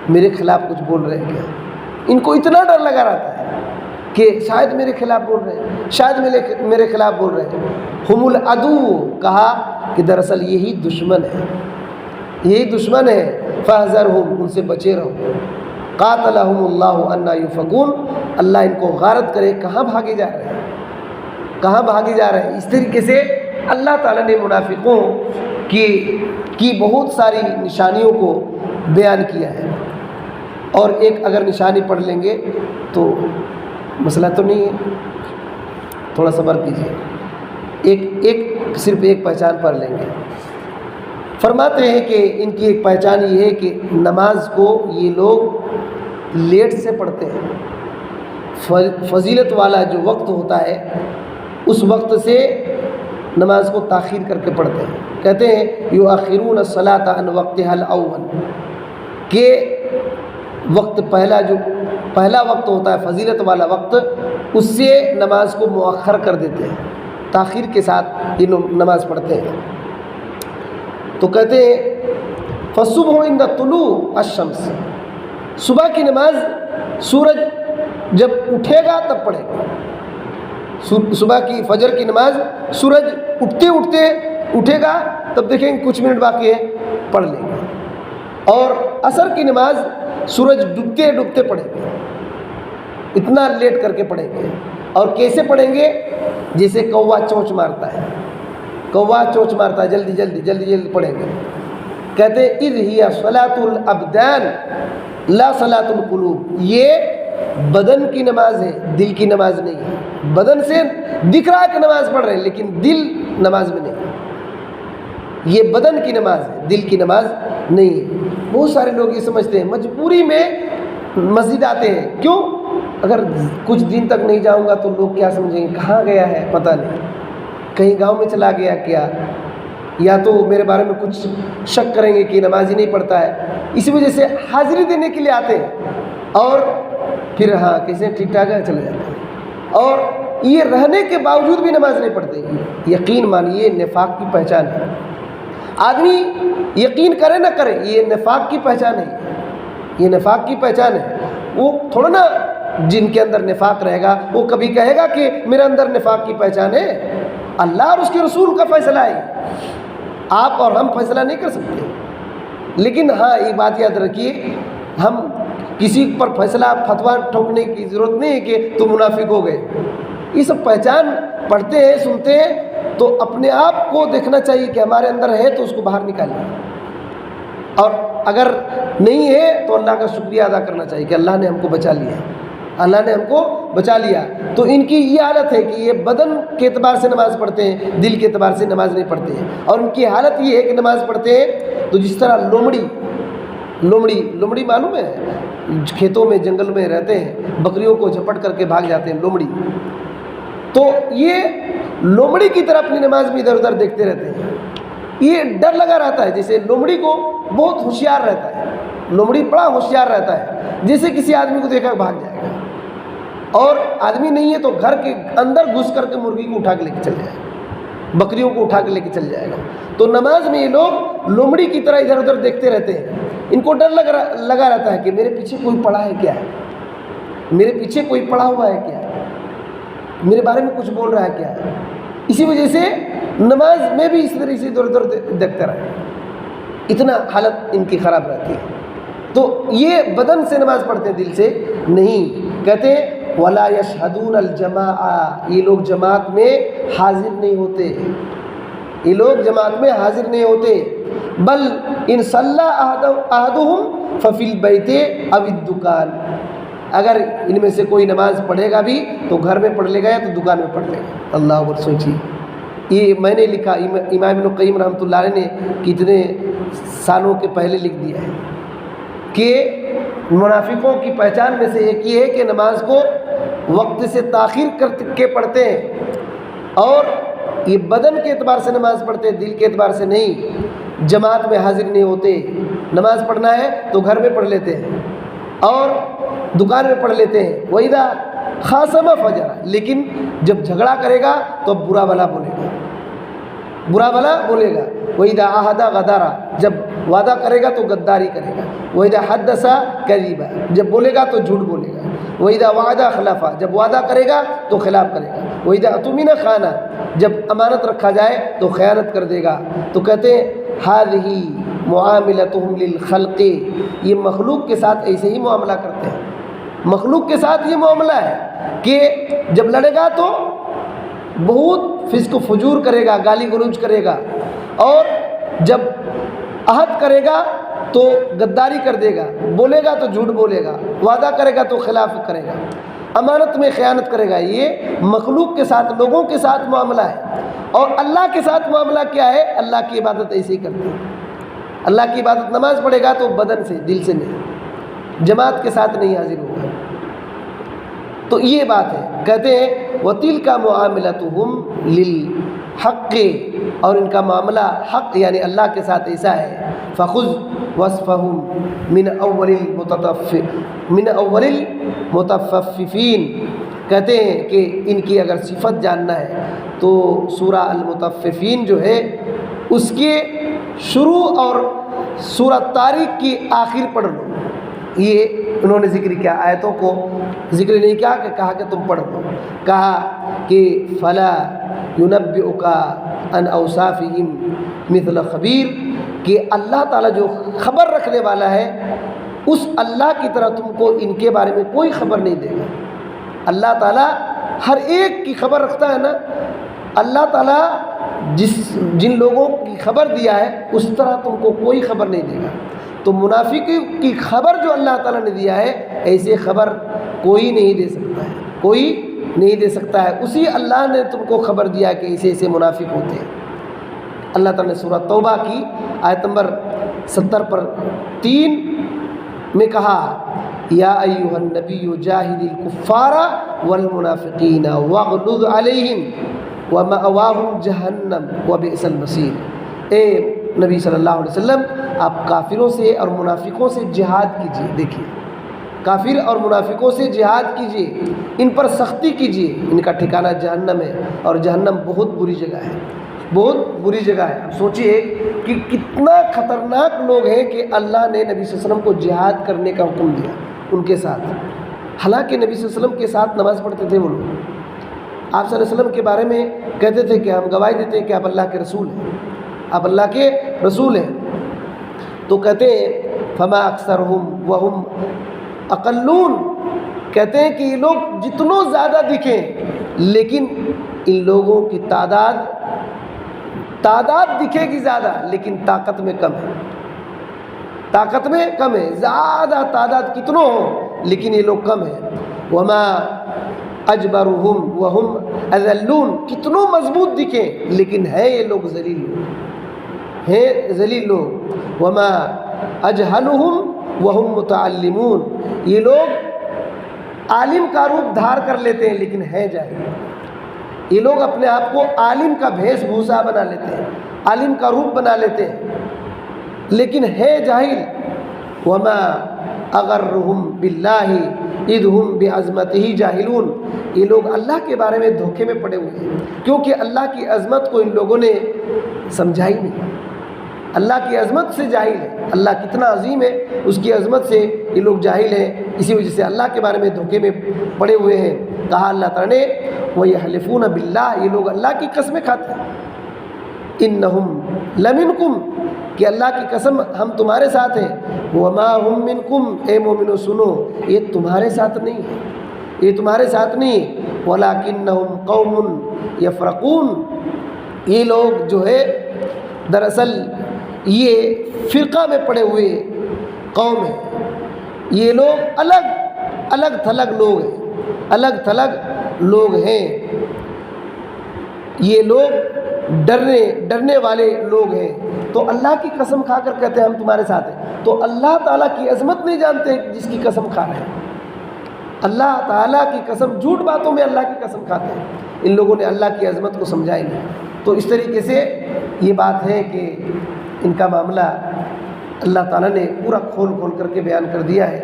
میرے خلاف کچھ بول رہے کیا۔ ان کو اتنا ڈر لگا رہتا ہے کہ شاید میرے خلاف بول رہے ہیں، شاید میرے خلاف بول رہے ہیں۔ ہم العدو، کہا کہ دراصل یہی دشمن ہے، یہی دشمن ہے۔ فاحذرہم، ان سے بچے رہو۔ قاتلہم اللہ انا یؤفکون، اللہ ان کو غارت کرے کہاں بھاگے جا رہے ہیں، کہاں بھاگے جا رہے ہیں۔ اس طریقے سے اللہ تعالیٰ نے منافقوں کی بہت ساری نشانیوں کو بیان کیا ہے، اور ایک اگر نشانی پڑھ لیں گے تو مسئلہ تو نہیں ہے، تھوڑا صبر کیجیے، صرف ایک پہچان پڑھ لیں گے۔ فرماتے ہیں کہ ان کی ایک پہچان یہ ہے کہ نماز کو یہ لوگ لیٹ سے پڑھتے ہیں، فضیلت والا جو وقت ہوتا ہے اس وقت سے نماز کو تاخیر کر کے پڑھتے ہیں۔ کہتے ہیں یؤخرون الصلاۃ عن وقتها الاول، کہ وقت پہلا وقت ہوتا ہے فضیلت والا وقت، اس سے نماز کو مؤخر کر دیتے ہیں، تاخیر کے ساتھ یہ نماز پڑھتے ہیں۔ تو کہتے ہیں فالصبح عند طلوع الشمس، صبح کی نماز سورج جب اٹھے گا تب پڑھے گا، صبح کی فجر کی نماز سورج اٹھے گا تب دیکھیں گے کچھ منٹ باقی ہے پڑھ لیں گے، اور عصر کی نماز سورج ڈوبتے ڈوبتے پڑھیں گے، اتنا لیٹ کر کے پڑھیں گے۔ اور کیسے پڑھیں گے؟ جیسے کوا چونچ مارتا ہے، کوا چونچ مارتا ہے، جلدی جلدی جلدی جلدی پڑھیں گے۔ کہتے ہیں اذ ہی صلاۃ الابدان لا صلاۃ القلوب، یہ بدن کی نماز ہے، دل کی نماز نہیں ہے۔ بدن سے دکھ رہا ہے کہ نماز پڑھ رہے ہیں، لیکن دل نماز میں نہیں ہے۔ یہ بدن کی نماز ہے، دل کی نماز نہیں ہے۔ بہت سارے لوگ یہ سمجھتے ہیں، مجبوری میں مسجد آتے ہیں، کیوں؟ اگر کچھ دن تک نہیں جاؤں گا تو لوگ کیا سمجھیں گے، کہاں گیا ہے پتہ نہیں، کہیں گاؤں میں چلا گیا کیا، یا تو میرے بارے میں کچھ شک کریں گے کہ نماز ہی نہیں پڑھتا ہے۔ اسی وجہ سے حاضری دینے کے لیے آتے ہیں، اور پھر ہاں کیسے ٹھیک ٹھاک ہے چلے جاتے ہیں، اور یہ رہنے کے باوجود بھی نماز نہیں پڑھتے۔ یقین مانیے نفاق کی پہچان ہے۔ آدمی یقین کرے نہ کرے، یہ نفاق کی پہچان ہے، یہ نفاق کی پہچان ہے۔ وہ تھوڑا نا جن کے اندر نفاق رہے گا وہ کبھی کہے گا کہ میرے اندر نفاق کی پہچان ہے؟ اللہ اور اس کے رسول کا فیصلہ ہے، آپ اور ہم فیصلہ نہیں کر سکتے۔ لیکن ہاں یہ بات یاد رکھیے، ہم کسی پر فیصلہ فتویٰ ٹھوکنے کی ضرورت نہیں ہے کہ تم منافق ہو گئے۔ یہ سب پہچان پڑھتے ہیں، سنتے ہیں، تو اپنے آپ کو دیکھنا چاہیے کہ ہمارے اندر ہے تو اس کو باہر نکالیں، اور اگر نہیں ہے تو اللہ کا شکریہ ادا کرنا چاہیے کہ اللہ نے ہم کو بچا لیا، اللہ نے ہم کو بچا لیا۔ تو ان کی یہ حالت ہے کہ یہ بدن کے اعتبار سے نماز پڑھتے ہیں، دل کے اعتبار سے نماز نہیں پڑھتے ہیں۔ اور ان کی حالت یہ ہے کہ نماز پڑھتے ہیں تو جس طرح لومڑی معلوم ہے، کھیتوں میں جنگل میں رہتے ہیں، بکریوں کو جھپٹ کر کے بھاگ جاتے ہیں، لومڑی، تو یہ لومڑی کی طرح اپنی نماز میں ادھر ادھر دیکھتے رہتے ہیں۔ یہ ڈر لگا رہتا ہے، جیسے لومڑی کو بہت ہوشیار رہتا ہے، لومڑی بڑا ہوشیار رہتا ہے، جیسے کسی آدمی کو دیکھا بھاگ جائے گا، اور آدمی نہیں ہے تو گھر کے اندر گھس کر کے مرغی کو اٹھا کے لے کے چلے جائے، بکریوں کو اٹھا کے لے کے چل جائے گا۔ تو نماز میں یہ لوگ لومڑی کی طرح ادھر ادھر دیکھتے رہتے ہیں، ان کو ڈر لگا رہتا ہے کہ میرے پیچھے کوئی پڑا ہے کیا، میرے پیچھے کوئی پڑا ہوا ہے کیا، میرے بارے میں کچھ بول رہا ہے کیا۔ اسی وجہ سے نماز میں بھی اس طرح سے ادھر ادھر دیکھتا رہے، اتنا حالت ان کی خراب رہتی ہے۔ تو یہ بدن سے نماز پڑھتے ہیں، دل سے نہیں۔ کہتے ہیں وَلَا يَشْهَدُونَ الْجَمَاعَ، یہ لوگ جماعت میں حاضر نہیں ہوتے، یہ لوگ جماعت میں حاضر نہیں ہوتے۔ بل ان صلی احدہم ففی البیت او الدکان، اگر ان میں سے کوئی نماز پڑھے گا بھی تو گھر میں پڑھ لے گا یا تو دکان میں پڑھ لے گا۔ اللہ اکبر، سوچیے، یہ میں نے لکھا، امام ابن قیم رحمۃ اللہ علیہ نے کتنے سالوں کے پہلے لکھ دیا ہے کہ منافقوں کی پہچان میں سے ایک یہ ہے کہ نماز کو وقت سے تاخیر کر کے پڑھتے ہیں، اور یہ بدن کے اعتبار سے نماز پڑھتے ہیں، دل کے اعتبار سے نہیں۔ جماعت میں حاضر نہیں ہوتے، نماز پڑھنا ہے تو گھر میں پڑھ لیتے ہیں اور دکان میں پڑھ لیتے ہیں۔ وَإِذَا خَاصَمَ فَجَرَ، لیکن جب جھگڑا کرے گا تو برا بھلا بولے گا، برا بھلا بولے گا۔ وَإِذَا عَهَدَ غَدَرَ، جب وعدہ کرے گا تو غداری کرے گا۔ وَإِذَا حَدَّثَ كَذِبَ، جب بولے گا تو جھوٹ بولے گا۔ وَإِذَا وَعَدَ خَلَفَ، جب وعدہ کرے گا تو خلاف کرے گا۔ وَإِذَا اؤْتُمِنَ خَانَ، جب امانت رکھا جائے تو خیانت کر دے گا۔ تو کہتے ہیں هَذِهِ مُعَامِلَتُهُمْ لِلْخَلْقِ، یہ مخلوق کے ساتھ ایسے ہی معاملہ کرتے ہیں، مخلوق کے ساتھ یہ معاملہ ہے کہ جب لڑے گا تو بہت فسق و فجور کرے گا، گالی گلوچ کرے گا، اور جب عہد کرے گا تو غداری کر دے گا، بولے گا تو جھوٹ بولے گا، وعدہ کرے گا تو خلاف کرے گا، امانت میں خیانت کرے گا۔ یہ مخلوق کے ساتھ، لوگوں کے ساتھ معاملہ ہے۔ اور اللہ کے ساتھ معاملہ کیا ہے؟ اللہ کی عبادت ایسے ہی کرتے ہیں۔ اللہ کی عبادت نماز پڑھے گا تو بدن سے، دل سے نہیں، جماعت کے ساتھ نہیں حاضر ہوگا۔ تو یہ بات ہے، کہتے ہیں وَتِلْكَ مُعَامِلَتُهُمْ لِلْحَقِّ، اور ان کا معاملہ حق یعنی اللہ کے ساتھ ایسا ہے۔ فَخُذْ وَصْفَهُمْ مِنْ أَوَّلِ الْمُطَفِّفِينَ، کہتے ہیں کہ ان کی اگر صفت جاننا ہے تو سورہ المطففین جو ہے اس کے شروع اور سورہ طارق کی آخر پڑھ لو۔ یہ انہوں نے ذکر کیا، آیتوں کو ذکر نہیں کیا کہ کہا کہ تم پڑھ لو، کہا کہ فَلَا يُنَبِّئُكَ عَنْ أَوْصَافِهِمْ مِثْلَ خَبِيرٍ، کہ اللہ تعالیٰ جو خبر رکھنے والا ہے اس اللہ کی طرح تم کو ان کے بارے میں کوئی خبر نہیں دے گا۔ اللہ تعالیٰ ہر ایک کی خبر رکھتا ہے نا، اللہ تعالیٰ جن لوگوں کی خبر دیا ہے اس طرح تم کو کوئی خبر نہیں دے گا۔ تو منافقی کی خبر جو اللہ تعالیٰ نے دیا ہے ایسے خبر کوئی نہیں دے سکتا ہے، کوئی نہیں دے سکتا ہے۔ اسی اللہ نے تم کو خبر دیا کہ ایسے ایسے منافق ہوتے ہیں۔ اللہ تعالیٰ نے سورہ توبہ کی آیت نمبر 70 پر 3 میں کہا یا ایھا النبی جاہد الکفار والمنافقین واغلظ علیہم ومأواہم جہنم وبئس المصیر۔ اے نبی صلی اللہ علیہ وسلم، آپ کافروں سے اور منافقوں سے جہاد کیجیے۔ دیکھیے، کافر اور منافقوں سے جہاد کیجیے، ان پر سختی کیجیے، ان کا ٹھکانہ جہنم ہے، اور جہنم بہت بری جگہ ہے، بہت بری جگہ ہے۔ اب سوچئے کہ کتنا خطرناک لوگ ہیں کہ اللہ نے نبی صلی اللہ علیہ وسلم کو جہاد کرنے کا حکم دیا ان کے ساتھ، حالانکہ نبی صلی اللہ علیہ وسلم کے ساتھ نماز پڑھتے تھے وہ لوگ۔ آپ صلی اللہ علیہ وسلم کے بارے میں کہتے تھے کہ ہم گواہی دیتے ہیں کہ آپ اللہ کے رسول ہیں، آپ اللہ کے رسول ہیں۔ تو کہتے ہیں فما اکثرہم وہم اقلون، کہتے ہیں کہ یہ لوگ جتنوں زیادہ دکھیں لیکن ان لوگوں کی تعداد دکھے گی زیادہ لیکن طاقت میں کم ہے، طاقت میں کم ہے۔ زیادہ تعداد کتنوں ہوں لیکن یہ لوگ کم ہیں۔ وما اجبرہم وہم اذلون، کتنوں مضبوط دکھیں لیکن ہیں یہ لوگ ذلیل لوگ، ہیں ذلیل لوگ۔ وما اجہلہم وہم متعلمون، یہ لوگ عالم کا روپ دھار کر لیتے ہیں لیکن ہیں جاہل، یہ لوگ اپنے آپ کو عالم کا بھیس بھوسا بنا لیتے ہیں، عالم کا روپ بنا لیتے ہیں لیکن ہے جاہل۔ وما اغرہم باللہ اذ هم بعظمته جاہلون، یہ لوگ اللہ کے بارے میں دھوکے میں پڑے ہوئے ہیں، کیونکہ اللہ کی عظمت کو ان لوگوں نے سمجھا ہی نہیں، اللہ کی عظمت سے جاہل ہے، اللہ کتنا عظیم ہے اس کی عظمت سے یہ لوگ جاہل ہیں، اسی وجہ سے اللہ کے بارے میں دھوکے میں پڑے ہوئے ہیں۔ کہا اللہ تعالیٰ نے وَيَحْلِفُونَ بِاللَّهِ، یہ لوگ اللہ کی قسمیں کھاتے ہیں، اِنَّهُمْ لَمِنْكُمْ، کہ اللہ کی قسم ہم تمہارے ساتھ ہیں، وَمَا هُمْ مِنْكُمْ، اے مومنو سنو یہ تمہارے ساتھ نہیں ہے، یہ تمہارے ساتھ نہیں، وَلَكِنَّهُمْ قَوْمٌ يَفْرَقُونَ، یہ لوگ جو ہے دراصل یہ فرقہ میں پڑے ہوئے قوم ہے، یہ لوگ الگ تھلگ لوگ ہیں، الگ تھلگ لوگ ہیں، یہ لوگ ڈرنے والے لوگ ہیں۔ تو اللہ کی قسم کھا کر کہتے ہیں ہم تمہارے ساتھ ہیں، تو اللہ تعالیٰ کی عظمت نہیں جانتے جس کی قسم کھا رہے ہیں، اللہ تعالیٰ کی قسم، جھوٹ باتوں میں اللہ کی قسم کھاتے ہیں، ان لوگوں نے اللہ کی عظمت کو سمجھا ہی نہیں۔ تو اس طریقے سے یہ بات ہے کہ ان کا معاملہ اللہ تعالیٰ نے پورا کھول کر کے بیان کر دیا ہے۔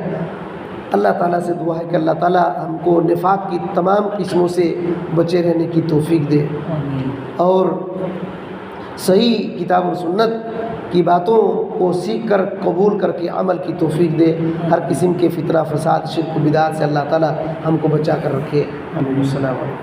اللہ تعالیٰ سے دعا ہے کہ اللہ تعالیٰ ہم کو نفاق کی تمام قسموں سے بچے رہنے کی توفیق دے، اور صحیح کتاب و سنت کی باتوں کو سیکھ کر قبول کر کے عمل کی توفیق دے، ہر قسم کے فتنہ فساد شرک و بدعات سے اللہ تعالیٰ ہم کو بچا کر رکھے۔ السلام علیکم۔